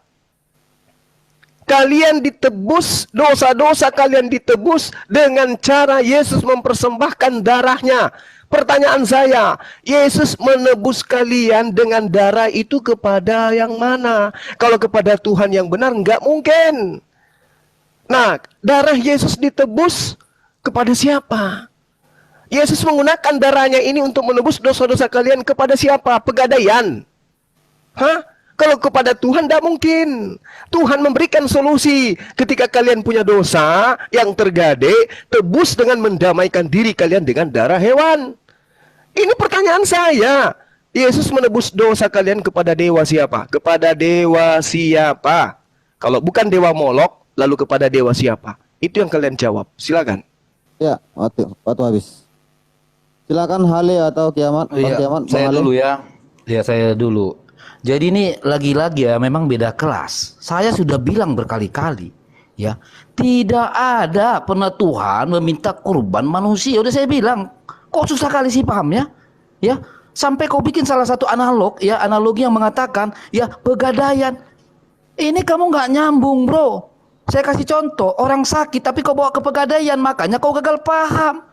Kalian ditebus, dosa-dosa kalian ditebus dengan cara Yesus mempersembahkan darahnya. Pertanyaan saya, Yesus menebus kalian dengan darah itu kepada yang mana? Kalau kepada Tuhan yang benar, enggak mungkin. Nah, darah Yesus ditebus kepada siapa? Yesus menggunakan darahnya ini untuk menebus dosa-dosa kalian kepada siapa? Pegadaian. Hah? Kalau kepada Tuhan tidak mungkin. Tuhan memberikan solusi. Ketika kalian punya dosa yang tergade, tebus dengan mendamaikan diri kalian dengan darah hewan. Ini pertanyaan saya. Yesus menebus dosa kalian kepada dewa siapa? Kepada dewa siapa? Kalau bukan dewa Molok, lalu kepada dewa siapa? Itu yang kalian jawab. Silakan. Ya, waktu habis. Silakan Hale atau Kiamat. Iya, Kiamat, saya Hale. dulu ya. Ya, saya dulu. Jadi ini lagi-lagi ya memang beda kelas. Saya sudah bilang berkali-kali ya, tidak ada pernah Tuhan meminta kurban manusia. Udah saya bilang, kok susah kali sih pahamnya? Ya, sampai kau bikin salah satu analogi yang mengatakan ya pegadaian. Ini kamu nggak nyambung, bro. Saya kasih contoh, orang sakit tapi kau bawa ke pegadaian, makanya kau gagal paham.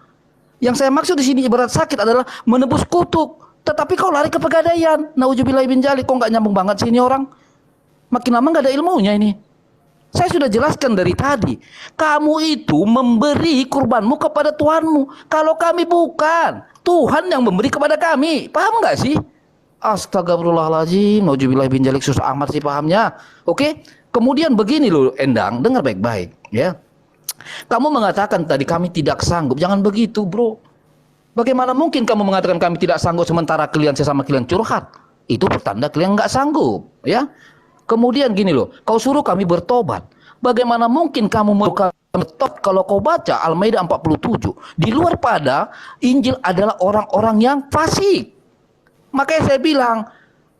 Yang saya maksud di sini ibarat sakit adalah menebus kutuk. Tetapi kau lari ke pegadaian. Nauzubillahi bin dzalik. Kok nggak nyambung banget sih ini orang? Makin lama nggak ada ilmunya ini. Saya sudah jelaskan dari tadi. Kamu itu memberi kurbanmu kepada Tuhanmu. Kalau kami bukan. Tuhan yang memberi kepada kami. Paham nggak sih? Astagfirullahaladzim. Nauzubillahi bin dzalik. Susah amat sih pahamnya. Oke? Kemudian begini loh Endang. Dengar baik-baik. Ya. Kamu mengatakan tadi kami tidak sanggup. Jangan begitu, bro. Bagaimana mungkin kamu mengatakan kami tidak sanggup sementara kalian sesama kalian curhat? Itu pertanda kalian nggak sanggup, ya. Kemudian gini loh, kau suruh kami bertobat. Bagaimana mungkin kamu mau bertobat kalau kau baca Al-Maidah 47? Di luar pada Injil adalah orang-orang yang fasik. Makanya saya bilang,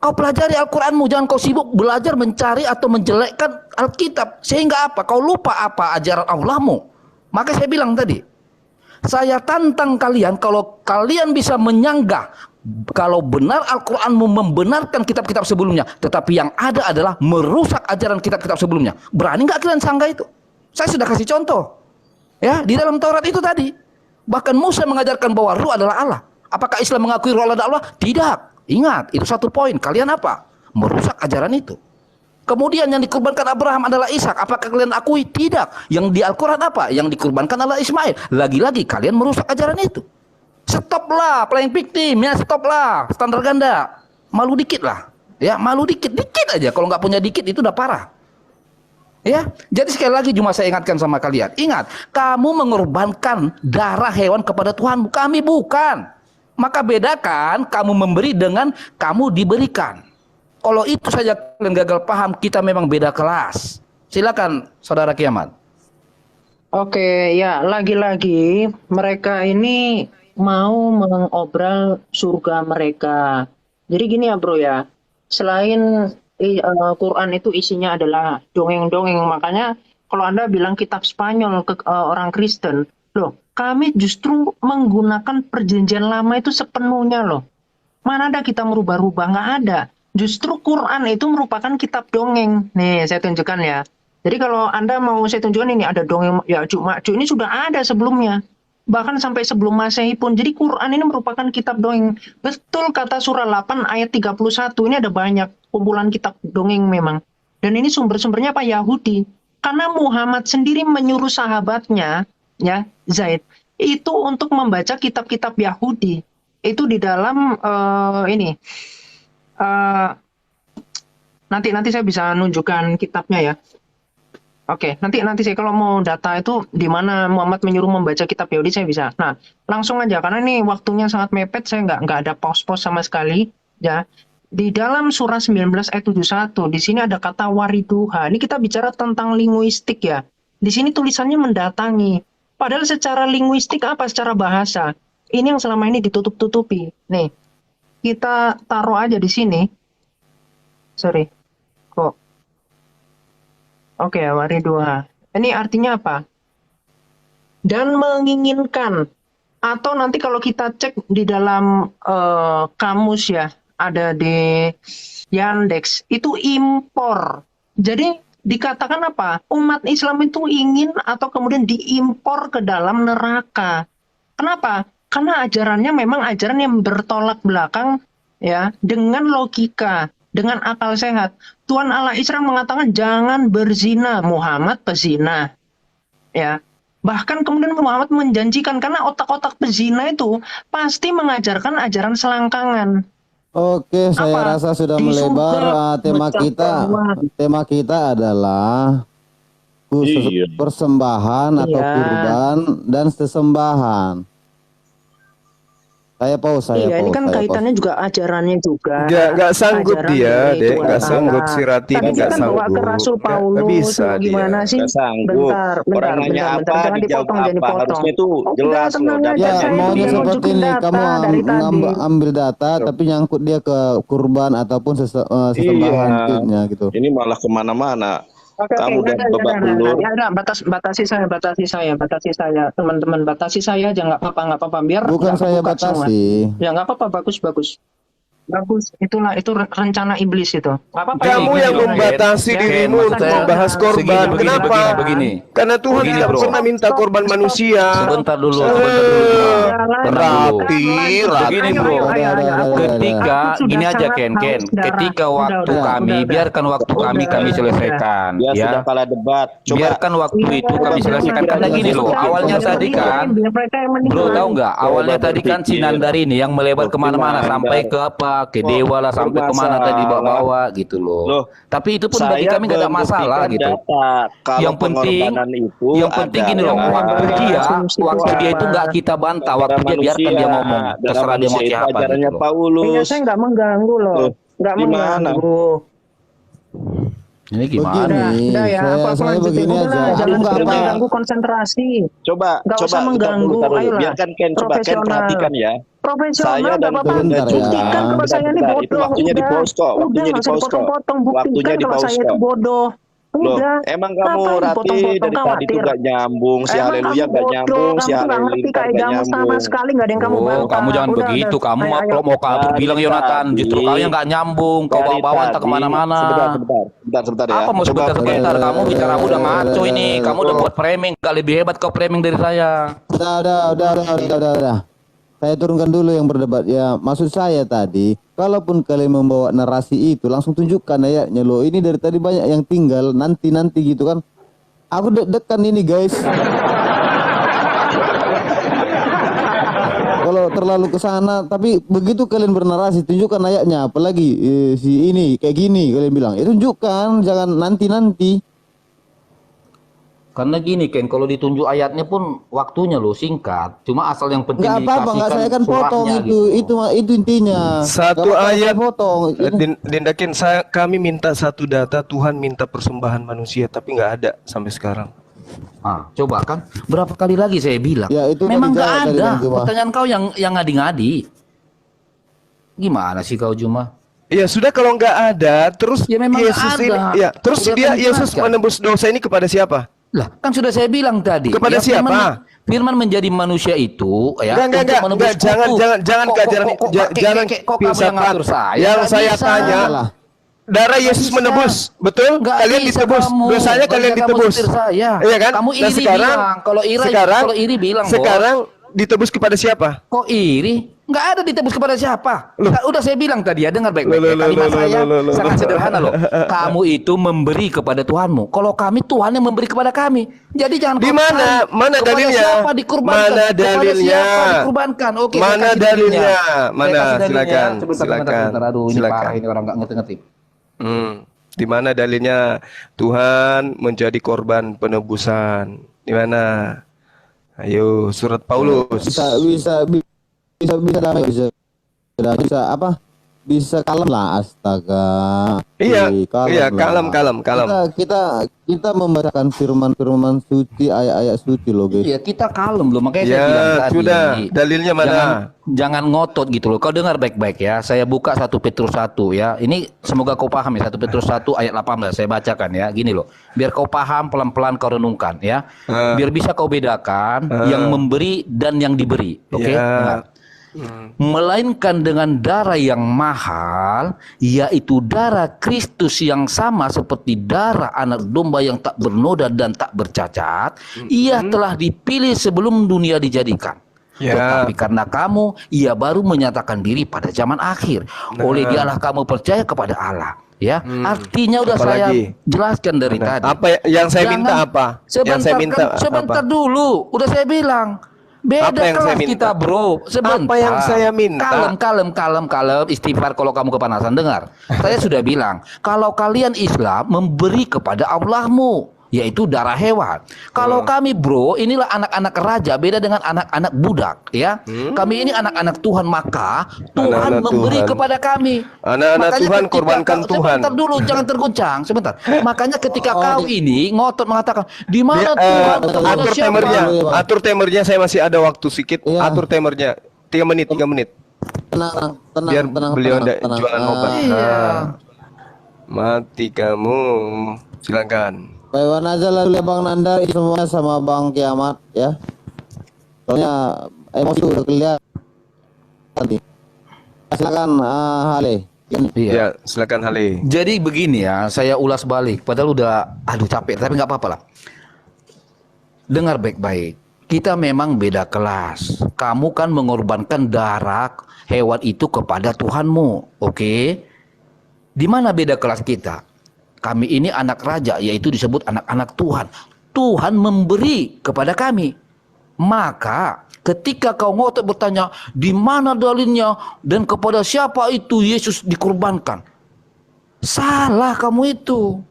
kau pelajari Al-Quranmu, jangan kau sibuk belajar mencari atau menjelekkan Alkitab. Sehingga apa? Kau lupa apa ajaran Allahmu. Maka saya bilang tadi, saya tantang kalian kalau kalian bisa menyanggah kalau benar Al-Quranmu membenarkan kitab-kitab sebelumnya, tetapi yang ada adalah merusak ajaran kitab-kitab sebelumnya. Berani nggak kalian sanggah itu? Saya sudah kasih contoh. Ya, di dalam Taurat itu tadi. Bahkan Musa mengajarkan bahwa Ruh adalah Allah. Apakah Islam mengakui Ruh adalah Allah? Tidak. Ingat, itu satu poin. Kalian apa? Merusak ajaran itu. Kemudian yang dikurbankan Abraham adalah Ishak. Apakah kalian akui? Tidak. Yang di Al-Quran apa? Yang dikurbankan adalah Ismail. Lagi-lagi kalian merusak ajaran itu. Stoplah playing victim ya, stoplah standar ganda. Malu dikit lah. Ya, malu dikit aja. Kalau nggak punya dikit itu udah parah. Ya, jadi sekali lagi cuma saya ingatkan sama kalian. Ingat, kamu mengorbankan darah hewan kepada Tuhanmu. Kami bukan. Maka bedakan kamu memberi dengan kamu diberikan. Kalau itu saja kalian gagal paham, kita memang beda kelas. Silakan Saudara Kiamat. Oke, ya lagi-lagi mereka ini mau mengobral surga mereka. Jadi gini ya bro ya, selain Quran itu isinya adalah dongeng-dongeng, makanya kalau Anda bilang kitab Spanyol ke orang Kristen, loh kami justru menggunakan perjanjian lama itu sepenuhnya loh. Mana ada kita merubah-rubah, nggak ada. Justru Quran itu merupakan kitab dongeng. Nih, saya tunjukkan ya. Jadi kalau Anda mau saya tunjukkan ini ada dongeng Ya'juj Ma'juj ini sudah ada sebelumnya. Bahkan sampai sebelum Masehi pun. Jadi Quran ini merupakan kitab dongeng. Betul kata surah 8 ayat 31. Ini ada banyak kumpulan kitab dongeng memang. Dan ini sumber-sumbernya apa? Yahudi. Karena Muhammad sendiri menyuruh sahabatnya, ya, Zaid, itu untuk membaca kitab-kitab Yahudi. Itu di dalam nanti saya bisa nunjukkan kitabnya ya. Oke, nanti saya kalau mau data itu di mana Muhammad menyuruh membaca kitab Yahudi saya bisa. Nah, langsung aja karena ini waktunya sangat mepet, saya nggak ada pause-pause sama sekali ya. Di dalam surah 19 ayat 71, di sini ada kata wariduha. Ini kita bicara tentang linguistik ya. Di sini tulisannya mendatangi. Padahal secara linguistik apa? Secara bahasa. Ini yang selama ini ditutup-tutupi. Nih, kita taruh aja di sini. Sorry, kok. Oke, mari 2. Ini artinya apa? Dan menginginkan. Atau nanti kalau kita cek di dalam kamus ya, ada di Yandex, itu impor. Jadi dikatakan apa? Umat Islam itu ingin atau kemudian diimpor ke dalam neraka. Kenapa? Karena ajarannya memang ajaran yang bertolak belakang ya dengan logika, dengan akal sehat. Tuhan Allah Israel mengatakan jangan berzina, Muhammad pezina. Ya. Bahkan kemudian Muhammad menjanjikan karena otak-otak pezina itu pasti mengajarkan ajaran selangkangan. Oke, saya Apa? rasa sudah Di melebar. surga Tema kita adalah khusus Iya. persembahan atau Iya. kurban dan sesembahan. Saya pause, Iya, ini kan kaitannya juga ajarannya juga. Nggak sanggup Ajaran dia, dari Dek. Tuhan Nggak sanggup. Allah. Si Rati Tadi nggak dia kan bawa ke sanggup. Rasul Nggak Paulus. bisa dia. Gimana sih? Nggak sanggup. Bentar, Orang nanya apa, Jangan dijawab dipotong, apa. jangan dipotong. Harusnya itu jelas tenang loh aja, datanya. Ya, saya maunya itu seperti nunjukin ini. data Kamu dari tadi. ambil data, tapi nyangkut dia ke kurban ataupun sesembahan Iya. kitnya gitu. Ini malah kemana-mana. Oke, Kamu udah babak belur. ya udah, batasi saya, teman-teman, batasi saya aja, nggak apa-apa, biar Bukan nggak saya kebuka semua. batasi. Ya nggak apa-apa, bagus, itulah itu rencana iblis itu, nggak apa-apa. Kamu Gini yang loh, membatasi Ken. dirimu Ken, untuk maksud saya membahas begini, korban. begini, Kenapa? begini. Karena Tuhan Begini, tidak bro. pernah minta korban manusia. Sebentar dulu, Eh, sebentar dulu. Jangan Rati, Begini, bro. Ketika gini aja Ken, ketika waktu kami biarkan waktu kami selesaikan Dia sudah ya. kalah debat. Coba Biarkan waktu itu kami selesaikan karena gini loh. Awalnya tadi kan, bro tahu nggak? Awalnya tadi kan si Nandar ini yang melebar kemana-mana sampai ke apa, ke dewa lah, sampai kemana tadi bawa-bawa gitu loh. Loh, Tapi itu pun bagi kami nggak ada masalah membuktikan gitu. data. Kalau Yang penting, pengorbanan itu gini loh, adalah waktu dia itu nggak kita bantah, waktu dia biarkan dia ngomong, terserah dia mau itu siapa ajarannya gitu loh. Paulus. Saya nggak mengganggu loh, Loh, nggak gimana? mengganggu. Ini gimana? Begini, Udah ya, saya lanjutin. begini Udah lah, aja. jangan Aku nggak apa. mengganggu konsentrasi. Coba, Nggak coba usah bentar mengganggu, dulu, bentar dulu. ayolah. Biarkan Ken, coba Ken Profesional. perhatikan ya. Profesional Saya nggak dan apa-apa. Bentar ya. Buktikan kalau saya ini Bentar, bodoh. itu waktunya di pause kok. Waktunya Udah, di nggak usah pause kok. dipotong-potong. Waktunya Buktikan di kalau pause saya itu kok. bodoh. Loh, Udah. emang kamu Ngapain Rati dipotong-potong, dari tadi tuh khawatir? gak nyambung, si Emang Haleluya kamu gak bodoh, nyambung, si kamu tuh nggak Haleluya ngerti gak kaedamu sama nyambung. sekali, nggak ada yang kamu Oh, bantah. kamu jangan Udah, begitu. Kamu ayo, ayo. mau kabur Dari bilang Yonatan, tadi. justru kau yang nggak nyambung. Kau Dari bawa-bawa entah tadi. kemana-mana. Sebentar ya. Apa mau Coba- sebentar? Kamu bicara udah ngaco ini. Kamu udah buat framing. Gak lebih hebat kau framing dari saya. Udah. Saya turunkan dulu yang berdebat ya. Maksud saya tadi, kalaupun kalian membawa narasi itu, langsung tunjukkan ayatnya loh. Ini dari tadi banyak yang tinggal nanti gitu kan. Aku deg-degan ini guys. Kalau terlalu ke sana, tapi begitu kalian bernarasi, tunjukkan ayatnya. Apalagi si ini kayak gini kalian bilang, ya tunjukkan, jangan nanti. Karena gini Ken, kalau ditunjuk ayatnya pun waktunya loh singkat. Cuma asal yang penting Nggak apa-apa, nggak saya kan potong surahnya itu, gitu. itu intinya. Satu Nggak apa-apa, ayat. saya potong. Dindakin, kami minta satu data, Tuhan minta persembahan manusia, tapi nggak ada sampai sekarang. Ah, coba kan, berapa kali lagi saya bilang. Ya, itu Memang tadi nggak jawab tadi, ada. Bang Juma. Pertanyaan kau yang ngadi-ngadi. Gimana sih kau Juma? Ya sudah, kalau nggak ada, terus Ya, memang nggak Yesus ada. ini, ya terus Udah dia kan Yesus dijelaskan. menembus dosa ini kepada siapa? Lah, kan sudah saya bilang tadi. Kepada siapa? Firman menjadi manusia itu ya Enggak, menembus jangan hukum. jangan Kok- keajaran kok- kok- jangan kok kamu yang ngatur saya? Yang Nggak saya bisa. tanya, Salah. darah Yesus bisa. menebus, betul? Nggak Kalian bisa ditebus, kamu. dosanya Nggak kalian bisa kamu ditebus. setir saya. Iya kan? Kamu Nah, iri sekarang, bilang. Kalau iri bilang, Bos. sekarang ditebus kepada siapa? Kok iri? Nggak ada ditebus kepada siapa. Loh. Udah saya bilang tadi ya, dengar baik-baik. Loh, Kalimat loh, saya loh, sangat sederhana loh. Kamu itu memberi kepada Tuhanmu. Kalau kami, Tuhan yang memberi kepada kami. Jadi jangan Di kau mana? cari Mana kepada dalilnya? Siapa dikurbankan? Mana Kepada dalilnya? siapa dikurbankan? Oke. saya Mana kasih dalilnya? Saya Mana? kasih dalilnya. Silakan, Sebentar. Aduh, ini silakan. parah ini orang nggak ngerti-ngerti. Di mana dalilnya Tuhan menjadi korban penebusan? Di mana? Ayo, surat Paulus. Bisa damai, bisa apa? bisa kalem lah, astaga. Iya, iya, lah. kalem. Kita membacakan firman suci, ayat-ayat suci loh, guys. Iya, kita kalem loh, makanya saya Ya, bilang tadi. sudah. Dalilnya mana? Jangan ngotot gitu loh. Kau dengar baik-baik ya. Saya buka 1 Petrus 1 ya. Ini semoga kau paham ya. 1 Petrus 1 ayat 18 saya bacakan ya. Gini loh. Biar kau paham, pelan-pelan kau renungkan ya. Biar bisa kau bedakan yang memberi dan yang diberi. Oke? Ya. Dengar. Melainkan dengan darah yang mahal, yaitu darah Kristus yang sama seperti darah anak domba yang tak bernoda dan tak bercacat. Ia telah dipilih sebelum dunia dijadikan. Ya. Tetapi karena kamu, ia baru menyatakan diri pada zaman akhir. Oleh dialah kamu percaya kepada Allah. Ya, artinya udah saya Apalagi? jelaskan dari tadi. Apa yang saya minta apa? Sebentar, Yang saya minta sebentar apa? dulu. Udah saya bilang. Beda Apa yang saya kelas minta? kita, bro. Sebentar. Apa yang saya minta? Kalem. Istighfar kalau kamu kepanasan. Dengar. Saya sudah bilang, kalau kalian Islam memberi kepada Allahmu, yaitu darah hewan. Kalau kami, bro, inilah anak-anak raja, beda dengan anak-anak budak, ya. Kami ini anak-anak Tuhan, maka Tuhan Anak-anak memberi Tuhan. kepada kami. Anak-anak Makanya Tuhan ketika korbankan Tuhan. Sebentar dulu, jangan terguncang. Sebentar. Makanya ketika kau ini ngotot mengatakan, di mana Tuhan kepada atur siapa? timernya, atur timernya, saya masih ada waktu sedikit. Iya. Atur timernya 3 menit. Tenang. Biar beliau tidak jualan obat. Iya. Nah, mati kamu. Silakan. Bayuan aja lalu ya Bang Nanda, ini semuanya sama Bang Kiamat ya. Soalnya emosi udah kelihatan. Silakan Hale. Iya. Ya, silakan Hale. Jadi begini ya, saya ulas balik. Padahal udah, capek, tapi nggak apa-apa lah. Dengar baik-baik. Kita memang beda kelas. Kamu kan mengorbankan darah hewan itu kepada Tuhanmu, oke? Di mana beda kelas kita? Kami ini anak raja, yaitu disebut anak-anak Tuhan. Tuhan memberi kepada kami. Maka ketika kau ngotot bertanya, di mana dalilnya dan kepada siapa itu Yesus dikorbankan? Salah kamu itu.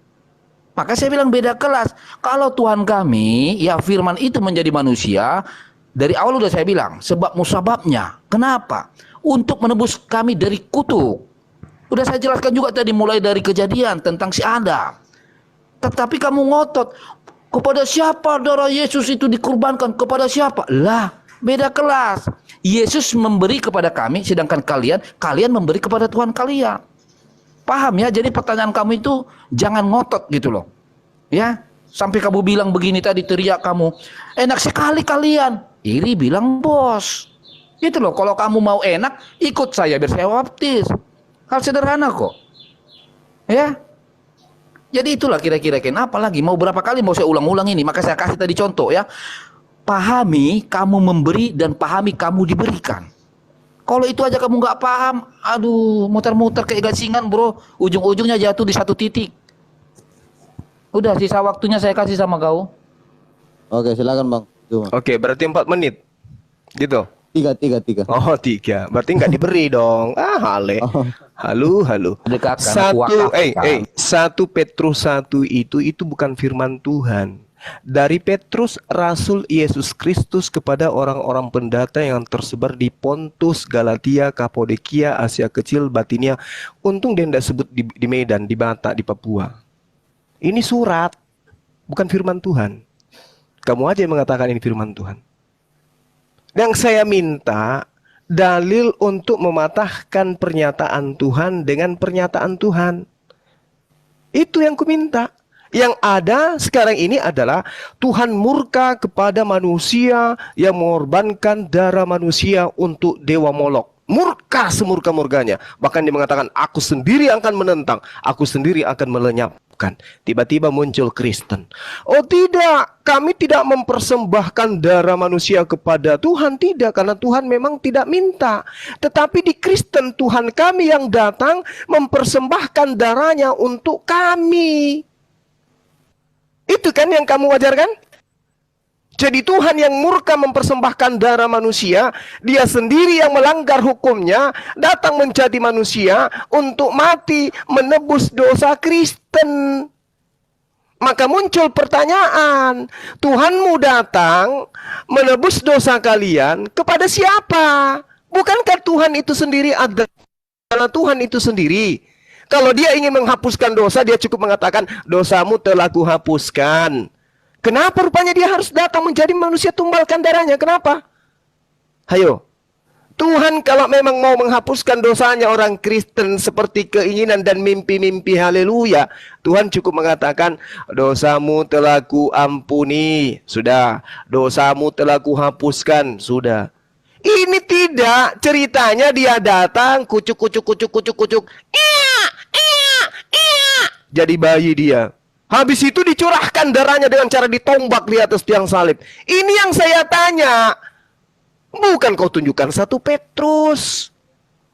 Maka saya bilang beda kelas. Kalau Tuhan kami, ya firman itu menjadi manusia, dari awal udah saya bilang, sebab musababnya. Kenapa? Untuk menebus kami dari kutuk. Udah saya jelaskan juga tadi mulai dari kejadian tentang si Adam. Tetapi kamu ngotot, kepada siapa darah Yesus itu dikurbankan? Kepada siapa? Lah, beda kelas. Yesus memberi kepada kami, sedangkan kalian memberi kepada Tuhan kalian. Paham ya? Jadi pertanyaan kamu itu jangan ngotot gitu loh. Ya, sampai kamu bilang begini tadi, teriak kamu, enak sekali kalian. Iri bilang bos. Gitu loh, kalau kamu mau enak, ikut saya biar saya baptis. Hal sederhana kok. Ya. Jadi itulah kira-kira kenapa lagi mau berapa kali mau saya ulang-ulang ini. Maka saya kasih tadi contoh ya. Pahami kamu memberi dan pahami kamu diberikan. Kalau itu aja kamu nggak paham, aduh muter-muter kayak gasingan bro. Ujung-ujungnya jatuh di satu titik. Udah sisa waktunya saya kasih sama kau. Oke, silakan Bang. Cuma. Oke, berarti 4 menit. Gitu. Tiga. Oh, 3. Berarti nggak diberi dong. Hale. Oh. Halo. Dekatkan, kuat-kuatkan. 1 Petrus 1 itu bukan firman Tuhan. Dari Petrus, Rasul Yesus Kristus kepada orang-orang pendeta yang tersebar di Pontus, Galatia, Kapadokia, Asia Kecil, Batinia. Untung dia tidak sebut di Medan, di Batak, di Papua. Ini surat, bukan firman Tuhan. Kamu aja yang mengatakan ini firman Tuhan. Yang saya minta dalil untuk mematahkan pernyataan Tuhan dengan pernyataan Tuhan. Itu yang ku minta. Yang ada sekarang ini adalah Tuhan murka kepada manusia yang mengorbankan darah manusia untuk dewa Molok. Murka semurka-murkanya. Bahkan dia mengatakan, aku sendiri akan menentang, aku sendiri akan melenyapkan. Tiba-tiba muncul Kristen. Oh tidak, kami tidak mempersembahkan darah manusia kepada Tuhan. Tidak, karena Tuhan memang tidak minta. Tetapi di Kristen, Tuhan kami yang datang mempersembahkan darahnya untuk kami. Itu kan yang kamu wajarkan? Jadi Tuhan yang murka mempersembahkan darah manusia, dia sendiri yang melanggar hukumnya, datang menjadi manusia untuk mati menebus dosa Kristen. Maka muncul pertanyaan, Tuhanmu datang menebus dosa kalian kepada siapa? Bukankah Tuhan itu sendiri ada adalah Tuhan itu sendiri. Kalau dia ingin menghapuskan dosa, dia cukup mengatakan, dosamu telah kuhapuskan. Kenapa rupanya dia harus datang menjadi manusia tumbalkan darahnya? Kenapa? Hayo. Tuhan kalau memang mau menghapuskan dosanya orang Kristen seperti keinginan dan mimpi-mimpi haleluya, Tuhan cukup mengatakan, dosamu telah kuampuni. Sudah. Dosamu telah kuhapuskan. Sudah. Ini tidak. Ceritanya dia datang, kucuk. Jadi bayi dia. Habis itu dicurahkan darahnya dengan cara ditombak di atas tiang salib. Ini yang saya tanya. Bukan kau tunjukkan 1 Petrus.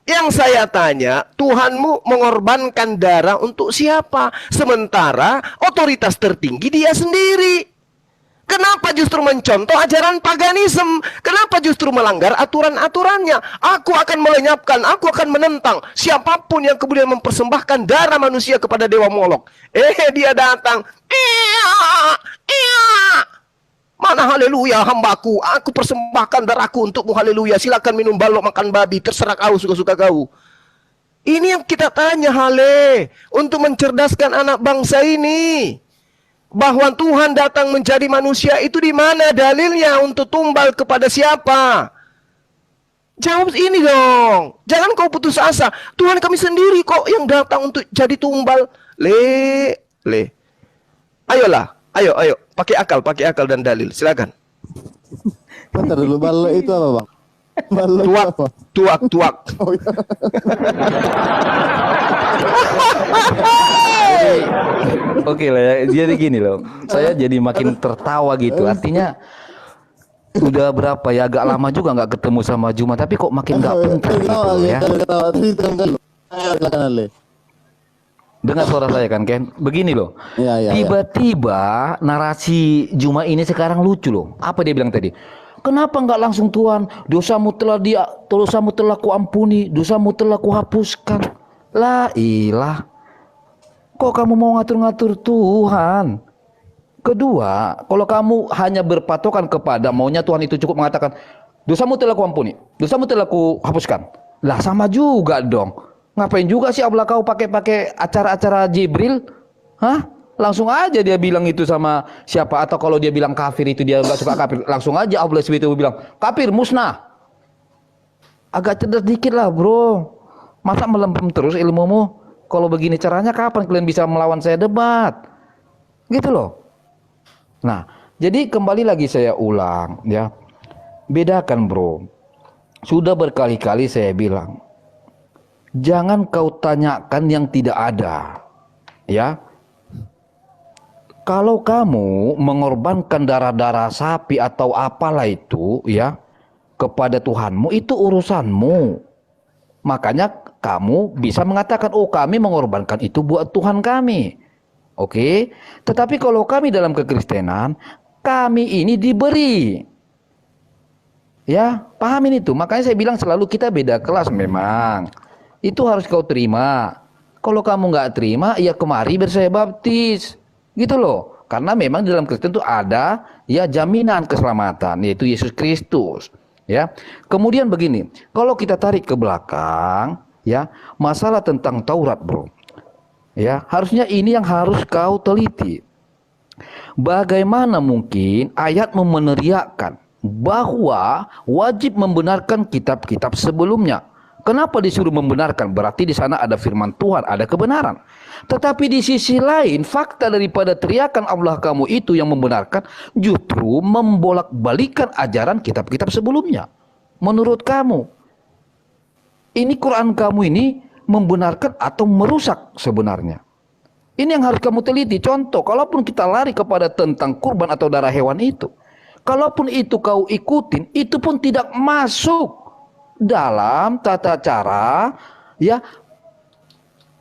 Yang saya tanya, Tuhanmu mengorbankan darah untuk siapa? Sementara otoritas tertinggi dia sendiri. Kenapa justru mencontoh ajaran paganisme? Kenapa justru melanggar aturan-aturannya? Aku akan melenyapkan, aku akan menentang siapapun yang kemudian mempersembahkan darah manusia kepada dewa Molok. Dia datang. Mana haleluya hambaku, aku persembahkan darahku untukmu haleluya. Silakan minum balok makan babi, terserah kau suka-suka kau. Ini yang kita tanya hale, untuk mencerdaskan anak bangsa ini. Bahwa Tuhan datang menjadi manusia itu di mana dalilnya, untuk tumbal kepada siapa? Jawab ini dong. Jangan kau putus asa. Tuhan kami sendiri kok yang datang untuk jadi tumbal. Ayolah. Ayo, pakai akal dan dalil. Silakan. Bentar dulu, balok itu apa, Bang? Balok itu apa? Tuak. Oh, iya. Oke lah ya, jadi gini loh. Saya jadi makin tertawa gitu. Artinya udah berapa ya, agak lama juga nggak ketemu sama Juma, tapi kok makin nggak pintar gitu ya. Dengar suara saya kan, Ken? Begini loh. Iya. Tiba-tiba narasi Juma ini sekarang lucu loh. Apa dia bilang tadi? Kenapa nggak langsung Tuhan, dosamu telah kuampuni, dosamu telah kuhapuskan. La ilah. Kok kamu mau ngatur-ngatur Tuhan? Kedua, kalau kamu hanya berpatokan kepada maunya Tuhan, itu cukup mengatakan, dosamu telah kuampuni, dosamu telah kuhapuskan. Lah sama juga dong. Ngapain juga sih Allah kau pakai acara-acara Jibril? Hah? Langsung aja dia bilang itu sama siapa? Atau kalau dia bilang kafir itu dia nggak suka kafir, langsung aja Allah SWT bilang kafir musnah. Agak cerdas dikit lah bro. Masa melempem terus ilmumu? Kalau begini caranya kapan kalian bisa melawan saya debat? Gitu loh. Nah, jadi kembali lagi saya ulang ya. Bedakan bro. Sudah berkali-kali saya bilang, jangan kau tanyakan yang tidak ada. Ya. Kalau kamu mengorbankan darah-darah sapi atau apalah itu ya kepada Tuhanmu, itu urusanmu. Makanya kamu bisa mengatakan, oh kami mengorbankan itu buat Tuhan kami. Oke. Tetapi kalau kami dalam kekristenan, kami ini diberi. Ya, pahamin itu. Makanya saya bilang selalu kita beda kelas memang. Itu harus kau terima. Kalau kamu nggak terima, ya kemari biar saya baptis. Gitu loh. Karena memang di dalam Kristen itu ada ya jaminan keselamatan, yaitu Yesus Kristus. Ya. Kemudian begini, kalau kita tarik ke belakang, ya, masalah tentang Taurat, bro. Ya, harusnya ini yang harus kau teliti. Bagaimana mungkin ayat meneriakkan bahwa wajib membenarkan kitab-kitab sebelumnya? Kenapa disuruh membenarkan? Berarti di sana ada firman Tuhan, ada kebenaran. Tetapi di sisi lain, fakta daripada teriakan Allah kamu itu yang membenarkan justru membolak-balikan ajaran kitab-kitab sebelumnya. Menurut kamu, ini Quran kamu ini membenarkan atau merusak sebenarnya? Ini yang harus kamu teliti. Contoh, kalaupun kita lari kepada tentang kurban atau darah hewan itu, kalaupun itu kau ikutin, itu pun tidak masuk dalam tata cara ya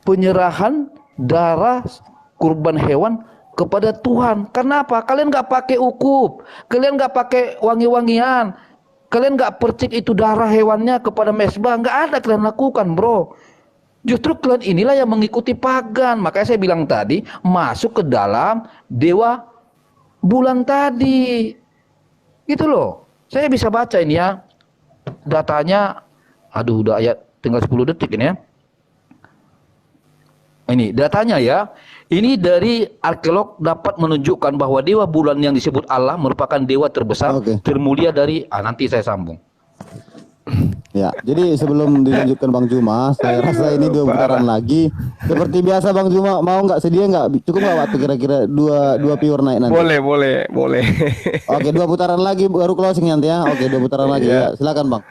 penyerahan darah kurban hewan kepada Tuhan. Kenapa? Kalian nggak pakai ukup, kalian nggak pakai wangi-wangian, kalian nggak percik itu darah hewannya kepada mesbah, nggak ada kalian lakukan, bro. Justru kalian inilah yang mengikuti pagan. Makanya saya bilang tadi masuk ke dalam dewa bulan tadi, gitu loh. Saya bisa baca ini ya. Datanya, aduh udah ayat tinggal 10 detik ini ya. Ini datanya ya. Ini dari arkeolog dapat menunjukkan bahwa dewa bulan yang disebut Allah merupakan dewa terbesar, Oke. termulia dari nanti saya sambung. Ya, jadi sebelum dilanjutkan Bang Juma, saya rasa ini 2 putaran lagi. Seperti biasa Bang Juma, mau nggak, sedia nggak? Cukup nggak waktu kira-kira dua viewer naik nanti? Boleh. Oke, 2 putaran lagi baru closing nanti ya. Oke, 2 putaran lagi ya. Silakan Bang.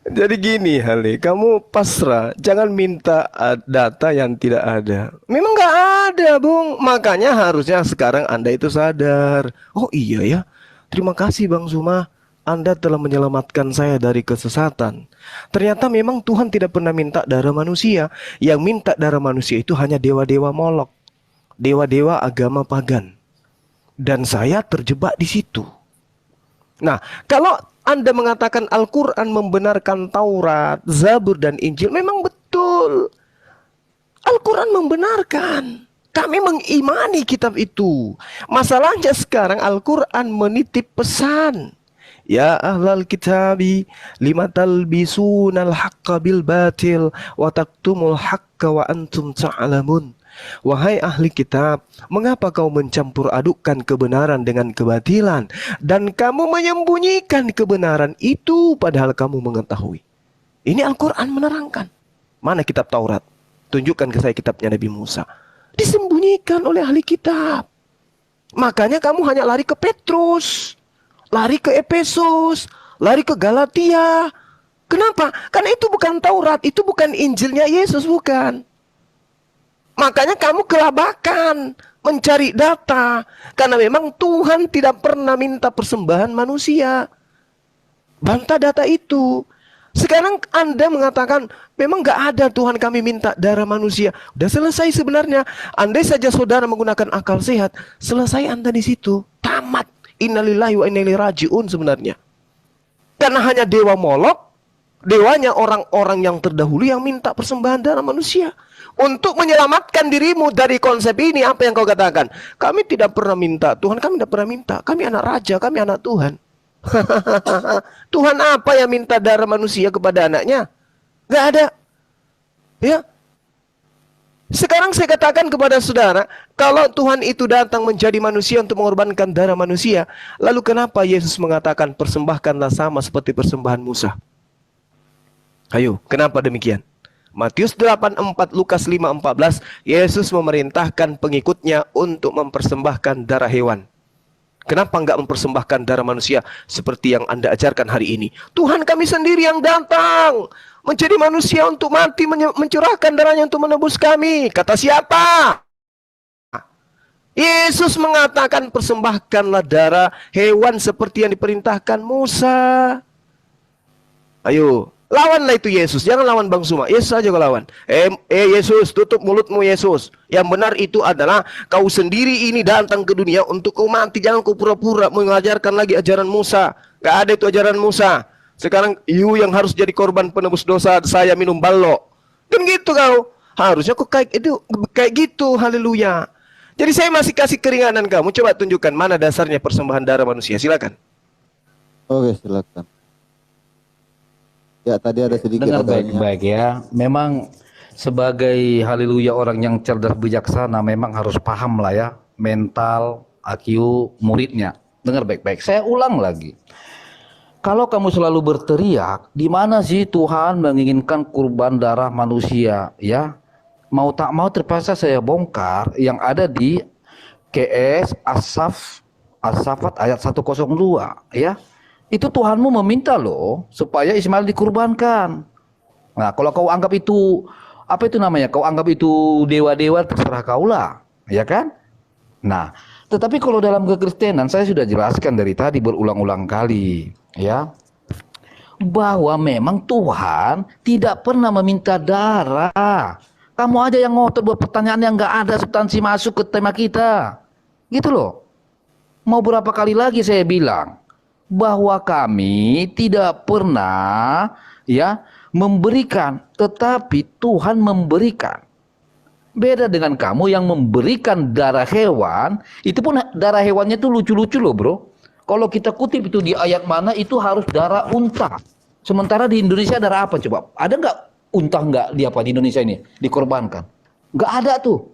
Jadi gini Hale, kamu pasrah, jangan minta data yang tidak ada. Memang nggak ada, Bung. Makanya harusnya sekarang Anda itu sadar. Oh iya ya, terima kasih Bang Zuma. Anda telah menyelamatkan saya dari kesesatan. Ternyata memang Tuhan tidak pernah minta darah manusia. Yang minta darah manusia itu hanya dewa-dewa Molok, dewa-dewa agama pagan. Dan saya terjebak di situ. Nah, kalau Anda mengatakan Al-Quran membenarkan Taurat, Zabur, dan Injil, memang betul. Al-Quran membenarkan. Kami mengimani kitab itu. Masalahnya sekarang Al-Quran menitip pesan. Ya ahlal kitabi lima talbisunal haqqa bil batil wa taktumul haqqa wa antum ta'lamun. Wahai ahli kitab, mengapa kau mencampur adukkan kebenaran dengan kebatilan dan kamu menyembunyikan kebenaran itu padahal kamu mengetahui? Ini Al-Quran menerangkan. Mana kitab Taurat? Tunjukkan ke saya kitabnya Nabi Musa. Disembunyikan oleh ahli kitab. Makanya kamu hanya lari ke Petrus, lari ke Efesus, lari ke Galatia. Kenapa? Karena itu bukan Taurat, itu bukan Injilnya Yesus, bukan. Makanya kamu kelabakan mencari data. Karena memang Tuhan tidak pernah minta persembahan manusia. Bantah data itu. Sekarang Anda mengatakan, memang nggak ada Tuhan kami minta darah manusia. Udah selesai sebenarnya. Andai saja saudara menggunakan akal sehat, selesai Anda di situ. Tamat. Innalillahi wa inna ilaihi raji'un sebenarnya. Karena hanya dewa Molok, dewanya orang-orang yang terdahulu yang minta persembahan darah manusia. Untuk menyelamatkan dirimu dari konsep ini, apa yang kau katakan? Kami tidak pernah minta, Tuhan kami tidak pernah minta. Kami anak raja, kami anak Tuhan. Tuhan apa yang minta darah manusia kepada anaknya? Gak ada. Ya. Sekarang saya katakan kepada saudara, kalau Tuhan itu datang menjadi manusia untuk mengorbankan darah manusia, lalu kenapa Yesus mengatakan persembahkanlah sama seperti persembahan Musa? Ayo, kenapa demikian? Matius 8:4, Lukas 5:14, Yesus memerintahkan pengikutnya untuk mempersembahkan darah hewan. Kenapa enggak mempersembahkan darah manusia seperti yang Anda ajarkan hari ini? Tuhan kami sendiri yang datang menjadi manusia untuk mati, mencurahkan darahnya untuk menebus kami. Kata siapa? Yesus mengatakan persembahkanlah darah hewan seperti yang diperintahkan Musa. Ayo, lawanlah itu Yesus. Jangan lawan Bang Suma. Yesus saja kau lawan. Yesus, tutup mulutmu Yesus. Yang benar itu adalah kau sendiri ini datang ke dunia untuk kau mati. Jangan kau pura-pura mengajarkan lagi ajaran Musa. Gak ada itu ajaran Musa. Sekarang you yang harus jadi korban penebus dosa, saya minum balok. Kan gitu kau. Harusnya kau kayak gitu. Haleluya. Jadi saya masih kasih keringanan kamu. Coba tunjukkan mana dasarnya persembahan darah manusia. Silakan. Oke, silakan. Ya, tadi ada sedikit Dengar adanya. baik-baik ya. Memang sebagai haleluya orang yang cerdas bijaksana memang harus paham lah ya mental IQ muridnya. Dengar baik-baik. Saya ulang lagi. Kalau kamu selalu berteriak, di mana sih Tuhan menginginkan kurban darah manusia, ya? Mau tak mau terpaksa saya bongkar yang ada di KS As-Saffat ayat 102, ya. Itu Tuhanmu meminta loh supaya Ismail dikurbankan. Nah, kalau kau anggap itu apa itu namanya? Kau anggap itu dewa-dewa, terserah kaulah, ya kan? Nah, tetapi kalau dalam kekristenan saya sudah jelaskan dari tadi berulang-ulang kali, ya, bahwa memang Tuhan tidak pernah meminta darah. Kamu aja yang ngotot buat pertanyaan yang nggak ada substansi masuk ke tema kita, gitu loh. Mau berapa kali lagi saya bilang bahwa kami tidak pernah ya memberikan, tetapi Tuhan memberikan. Beda dengan kamu yang memberikan darah hewan, itu pun darah hewannya itu lucu-lucu loh bro. Kalau kita kutip itu di ayat mana itu harus darah unta. Sementara di Indonesia darah apa coba? Ada nggak unta nggak di apa di Indonesia ini dikorbankan? Nggak ada tuh.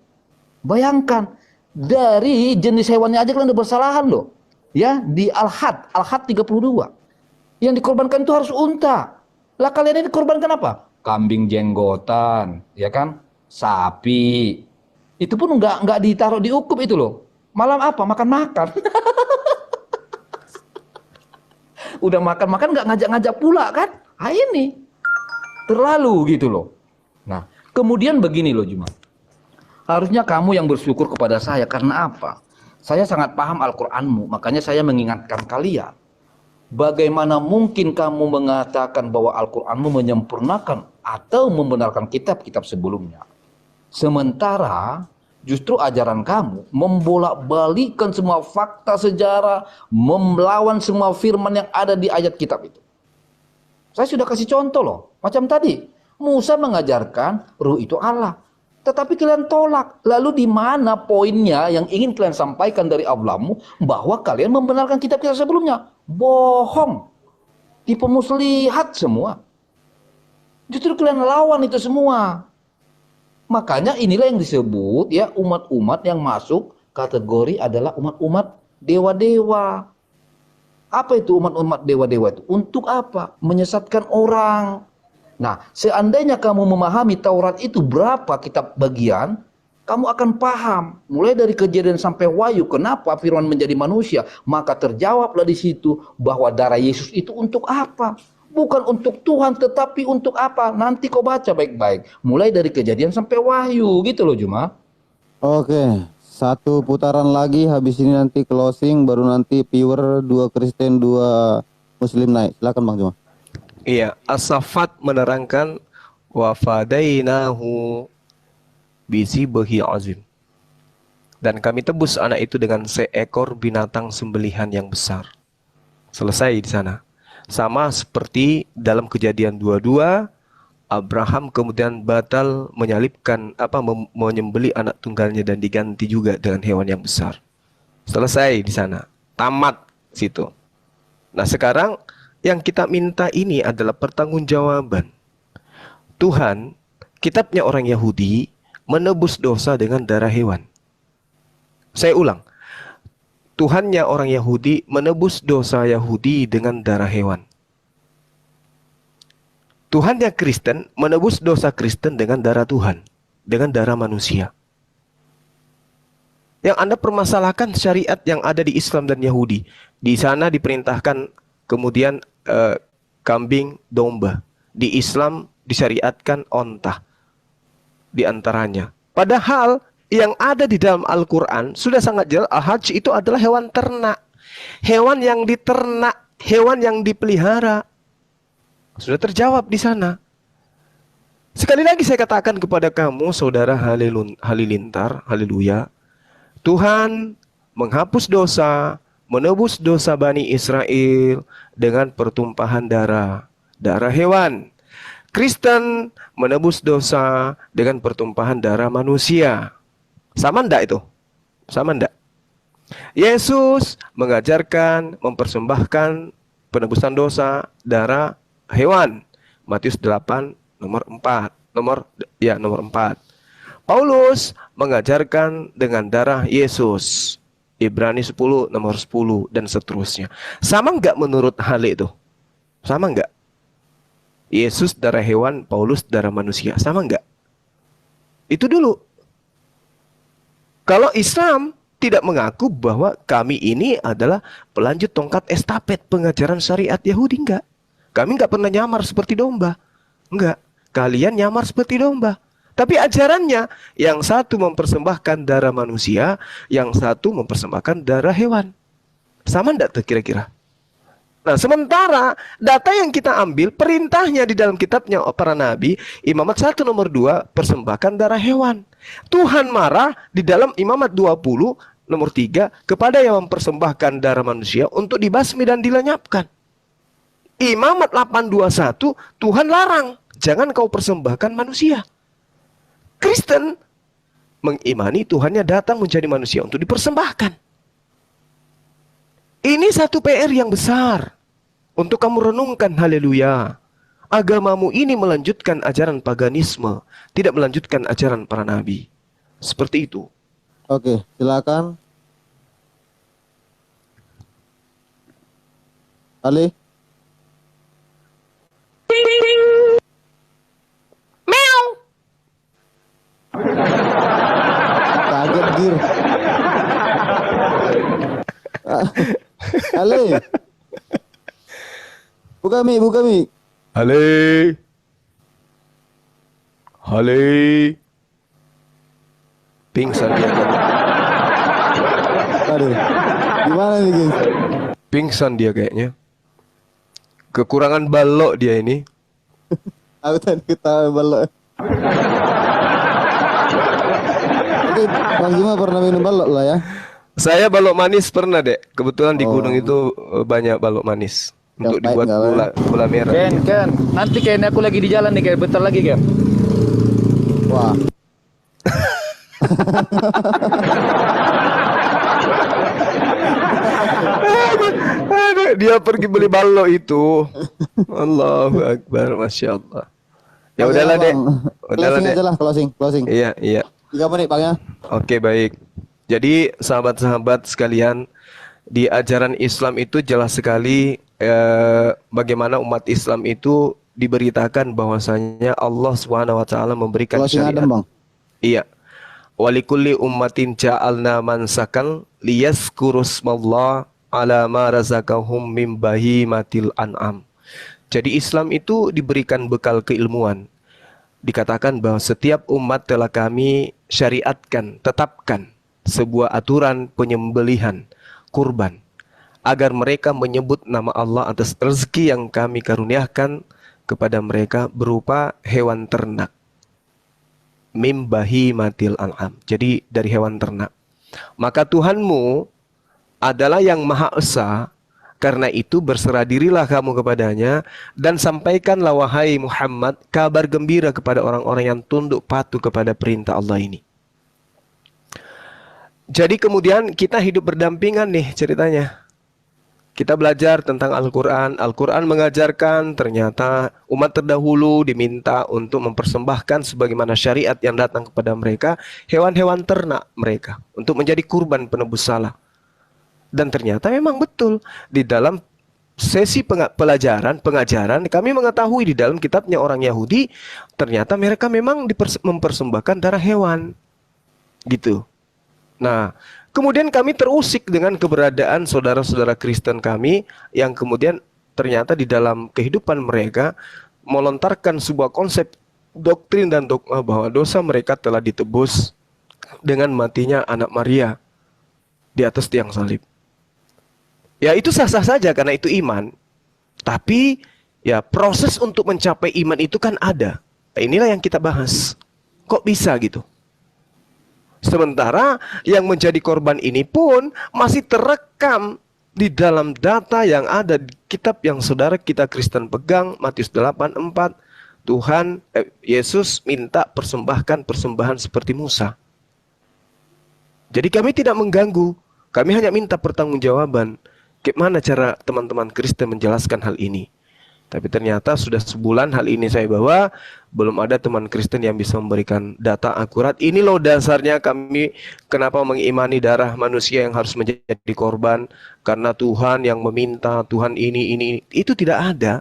Bayangkan, dari jenis hewannya aja kalian udah bersalahan loh. Ya, di Al-Had 32. Yang dikorbankan itu harus unta. Lah kalian ini dikorbankan apa? Kambing jenggotan, ya kan? Sapi. Itu pun nggak ditaruh di ukup itu loh. Malam apa? Makan-makan. Udah makan-makan nggak ngajak-ngajak pula kan? Ah ini terlalu gitu loh. Nah, kemudian begini loh Juma. Harusnya kamu yang bersyukur kepada saya karena apa? Saya sangat paham Al-Qur'anmu, makanya saya mengingatkan kalian. Bagaimana mungkin kamu mengatakan bahwa Al-Qur'anmu menyempurnakan atau membenarkan kitab-kitab sebelumnya? Sementara justru ajaran kamu membolak-balikkan semua fakta sejarah, melawan semua firman yang ada di ayat kitab itu. Saya sudah kasih contoh loh. Macam tadi, Musa mengajarkan ruh itu Allah. Tetapi kalian tolak. Lalu di mana poinnya yang ingin kalian sampaikan dari Allahmu bahwa kalian membenarkan kitab-kitab sebelumnya? Bohong. Tipu muslihat semua. Justru kalian lawan itu semua. Makanya inilah yang disebut ya umat-umat yang masuk kategori adalah umat-umat dewa-dewa. Apa itu umat-umat dewa-dewa itu? Untuk apa? Menyesatkan orang. Nah, seandainya kamu memahami Taurat itu berapa kitab bagian, kamu akan paham. Mulai dari Kejadian sampai Wahyu, kenapa Firman menjadi manusia? Maka terjawablah di situ bahwa darah Yesus itu untuk apa? Bukan untuk Tuhan, tetapi untuk apa? Nanti kau baca baik-baik. Mulai dari Kejadian sampai Wahyu, gitu loh Juma. Oke, satu putaran lagi, habis ini nanti closing, baru nanti viewer 2 Kristen 2 Muslim naik. Silakan Bang Juma. Iya, As-Saffat menerangkan wa fadainahu bizibhi azim. Dan kami tebus anak itu dengan seekor binatang sembelihan yang besar. Selesai di sana. Sama seperti dalam Kejadian 22, Abraham kemudian batal menyalibkan menyembelih anak tunggalnya dan diganti juga dengan hewan yang besar. Selesai di sana. Tamat situ. Nah, sekarang yang kita minta ini adalah pertanggungjawaban. Tuhan, kitabnya orang Yahudi, menebus dosa dengan darah hewan. Saya ulang. Tuhannya orang Yahudi menebus dosa Yahudi dengan darah hewan. Tuhannya Kristen menebus dosa Kristen dengan darah Tuhan, dengan darah manusia. Yang Anda permasalahkan syariat yang ada di Islam dan Yahudi. Di sana diperintahkan kemudian kambing, domba. Di Islam disyariatkan onta di antaranya. Padahal yang ada di dalam Al-Quran sudah sangat jelas, al-hajj itu adalah hewan ternak. Hewan yang diternak, hewan yang dipelihara. Sudah terjawab di sana. Sekali lagi saya katakan kepada kamu, saudara halilintar, haleluya. Tuhan menghapus dosa, menebus dosa Bani Israel dengan pertumpahan darah hewan. Kristen menebus dosa dengan pertumpahan darah manusia. Sama enggak itu? Sama enggak? Yesus mengajarkan mempersembahkan penebusan dosa darah hewan. Matius 8 nomor 4. Nomor 4. Paulus mengajarkan dengan darah Yesus. Ibrani 10 nomor 10 dan seterusnya. Sama enggak menurut hal itu? Sama enggak? Yesus darah hewan, Paulus darah manusia. Sama enggak? Itu dulu. Kalau Islam tidak mengaku bahwa kami ini adalah pelanjut tongkat estafet pengajaran syariat Yahudi, enggak. Kami enggak pernah nyamar seperti domba. Enggak. Kalian nyamar seperti domba. Tapi ajarannya, yang satu mempersembahkan darah manusia, yang satu mempersembahkan darah hewan. Sama enggak tuh kira-kira? Nah, sementara data yang kita ambil, perintahnya di dalam kitabnya para nabi, Imamat 1 nomor 2, persembahkan darah hewan. Tuhan marah di dalam Imamat 20 nomor 3, kepada yang mempersembahkan darah manusia untuk dibasmi dan dilenyapkan. Imamat 8:21, Tuhan larang, jangan kau persembahkan manusia. Kristen mengimani Tuhannya datang menjadi manusia untuk dipersembahkan. Ini satu PR yang besar untuk kamu renungkan, haleluya. Agamamu ini melanjutkan ajaran paganisme, tidak melanjutkan ajaran para nabi. Seperti itu. Oke, silakan. Ali. Kaget Gir. Ali. Buka mi, buka mi. Hale. Hale. Pingsan dia. Aduh. Gimana nih, guys? Pingsan dia kayaknya. Kekurangan balok dia ini. Aku tadi ketawa balok. Oke, Bang Juma pernah minum balok lah ya. Saya balok manis pernah, Dek. Kebetulan di Oh. gunung itu banyak balok manis. Yang Untuk baik dibuat nggak lah ya? gula merah. Ken, nanti Ken aku lagi di jalan nih Ken, bentar lagi Ken. Wah. Aduh, dia pergi beli balok itu. Allahu Akbar, Masya Allah. Ya Oke udahlah, lah, Dek. Bang. Udahlah, Closing Dek. aja lah, closing. Iya, iya. 3 menit, Bang ya. Oke, baik. Jadi, sahabat-sahabat sekalian, di ajaran Islam itu jelas sekali bagaimana umat Islam itu diberitakan bahwasanya Allah Subhanahu wa taala memberikan Closing syariat. Adam, Bang. Iya. Walikulli ummatin ja'alna mansakan liyazkurusmallah ala ma razaqahum mim bahimatil an'am. Jadi Islam itu diberikan bekal keilmuan. Dikatakan bahwa setiap umat telah kami syariatkan, tetapkan sebuah aturan penyembelihan kurban agar mereka menyebut nama Allah atas rezeki yang kami karuniakan kepada mereka berupa hewan ternak. Mim bahimatil an'am. Jadi dari hewan ternak. Maka Tuhanmu adalah yang Maha Esa. Karena itu berserah dirilah kamu kepadanya dan sampaikanlah wahai Muhammad kabar gembira kepada orang-orang yang tunduk patuh kepada perintah Allah ini. Jadi kemudian kita hidup berdampingan nih ceritanya. Kita belajar tentang Al-Quran. Al-Quran mengajarkan ternyata umat terdahulu diminta untuk mempersembahkan sebagaimana syariat yang datang kepada mereka, hewan-hewan ternak mereka untuk menjadi kurban penebus salah. Dan ternyata memang betul di dalam sesi pengajaran kami mengetahui di dalam kitabnya orang Yahudi ternyata mereka memang mempersembahkan darah hewan. Gitu. Nah, kemudian kami terusik dengan keberadaan saudara-saudara Kristen kami yang kemudian ternyata di dalam kehidupan mereka melontarkan sebuah konsep doktrin dan dogma bahwa dosa mereka telah ditebus dengan matinya anak Maria di atas tiang salib. Ya itu sah-sah saja karena itu iman. Tapi ya proses untuk mencapai iman itu kan ada. Nah, inilah yang kita bahas. Kok bisa gitu? Sementara yang menjadi korban ini pun masih terekam di dalam data yang ada di kitab yang saudara kita Kristen pegang, Matius 8:4. Tuhan Yesus minta persembahkan persembahan seperti Musa. Jadi kami tidak mengganggu, kami hanya minta pertanggungjawaban. Gimana cara teman-teman Kristen menjelaskan hal ini? Tapi ternyata sudah sebulan hal ini saya bawa, belum ada teman Kristen yang bisa memberikan data akurat. Ini loh dasarnya kami kenapa mengimani darah manusia yang harus menjadi korban. Karena Tuhan yang meminta, Tuhan ini. Itu tidak ada.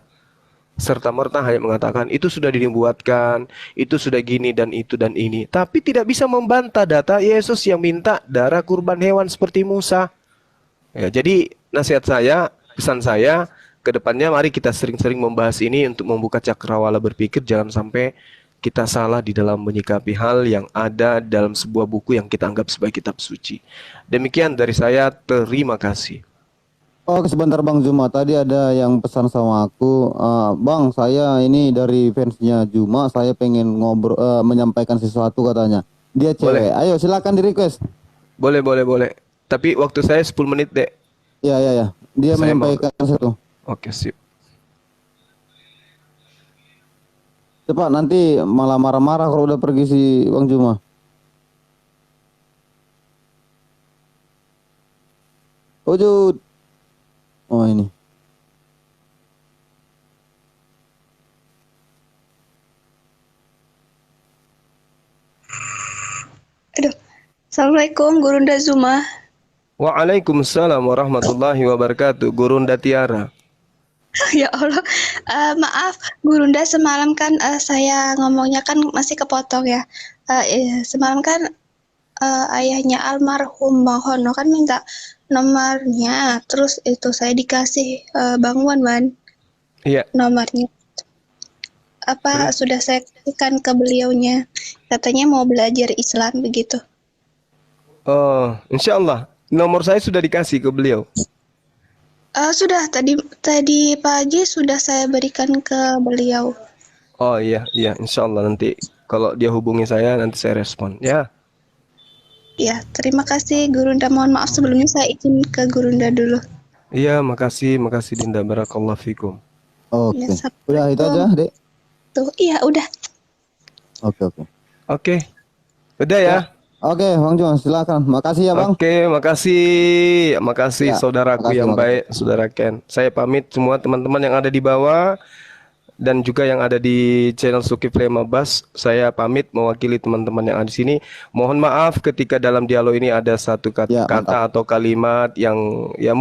Serta-merta hanya mengatakan itu sudah dibuatkan, itu sudah gini dan itu dan ini. Tapi tidak bisa membantah data Yesus yang minta darah kurban hewan seperti Musa. Ya, jadi nasihat saya, pesan saya, ke depannya mari kita sering-sering membahas ini untuk membuka cakrawala berpikir, jangan sampai kita salah di dalam menyikapi hal yang ada dalam sebuah buku yang kita anggap sebagai kitab suci. Demikian dari saya, terima kasih. Oh, sebentar Bang Juma, tadi ada yang pesan sama aku, Bang, saya ini dari fansnya Juma, saya pengen ngobrol, menyampaikan sesuatu katanya. Dia cewek. Boleh. Ayo silakan di request. Boleh. Tapi waktu saya 10 menit, Dek. Ya. Dia Saya menyampaikan satu. Oke, sip. Cepat nanti malah marah-marah kalau udah pergi si Bang Juma. Wujud. Oh ini. Aduh, Assalamualaikum, Gurunda Zuma. Waalaikumsalam warahmatullahi wabarakatuh. Gurunda Tiara. Ya Allah, maaf, Gurunda semalam kan saya ngomongnya kan masih kepotong ya. Semalam kan ayahnya almarhum Bang Hono kan minta nomornya, terus itu saya dikasih Bang Wan Iya. nomornya. Apa sudah saya kasihkan ke beliaunya? Katanya mau belajar Islam begitu. Oh, insya Allah. Nomor saya sudah dikasih ke beliau. Sudah tadi pagi sudah saya berikan ke beliau. Oh iya, iya. Insya Allah nanti kalau dia hubungi saya nanti saya respon. Ya. Ya, terima kasih Gurunda. Mohon maaf sebelumnya saya izin ke Gurunda dulu. Iya, makasih Dinda. Barakallahu fikum. Oke. Ya, Udah itu aja, Dek. Tuh, iya udah. Oke, oke. Oke. Udah ya. Oke, Bang Juan, silakan. Makasih ya, Bang. Oke, makasih Ya, saudaraku makasih, yang makasih. baik, saudara Ken. Saya pamit semua teman-teman yang ada di bawah dan juga yang ada di channel Zulkifli Mabas. Saya pamit mewakili teman-teman yang ada di sini. Mohon maaf ketika dalam dialog ini ada satu Ya, kata atau kalimat yang ya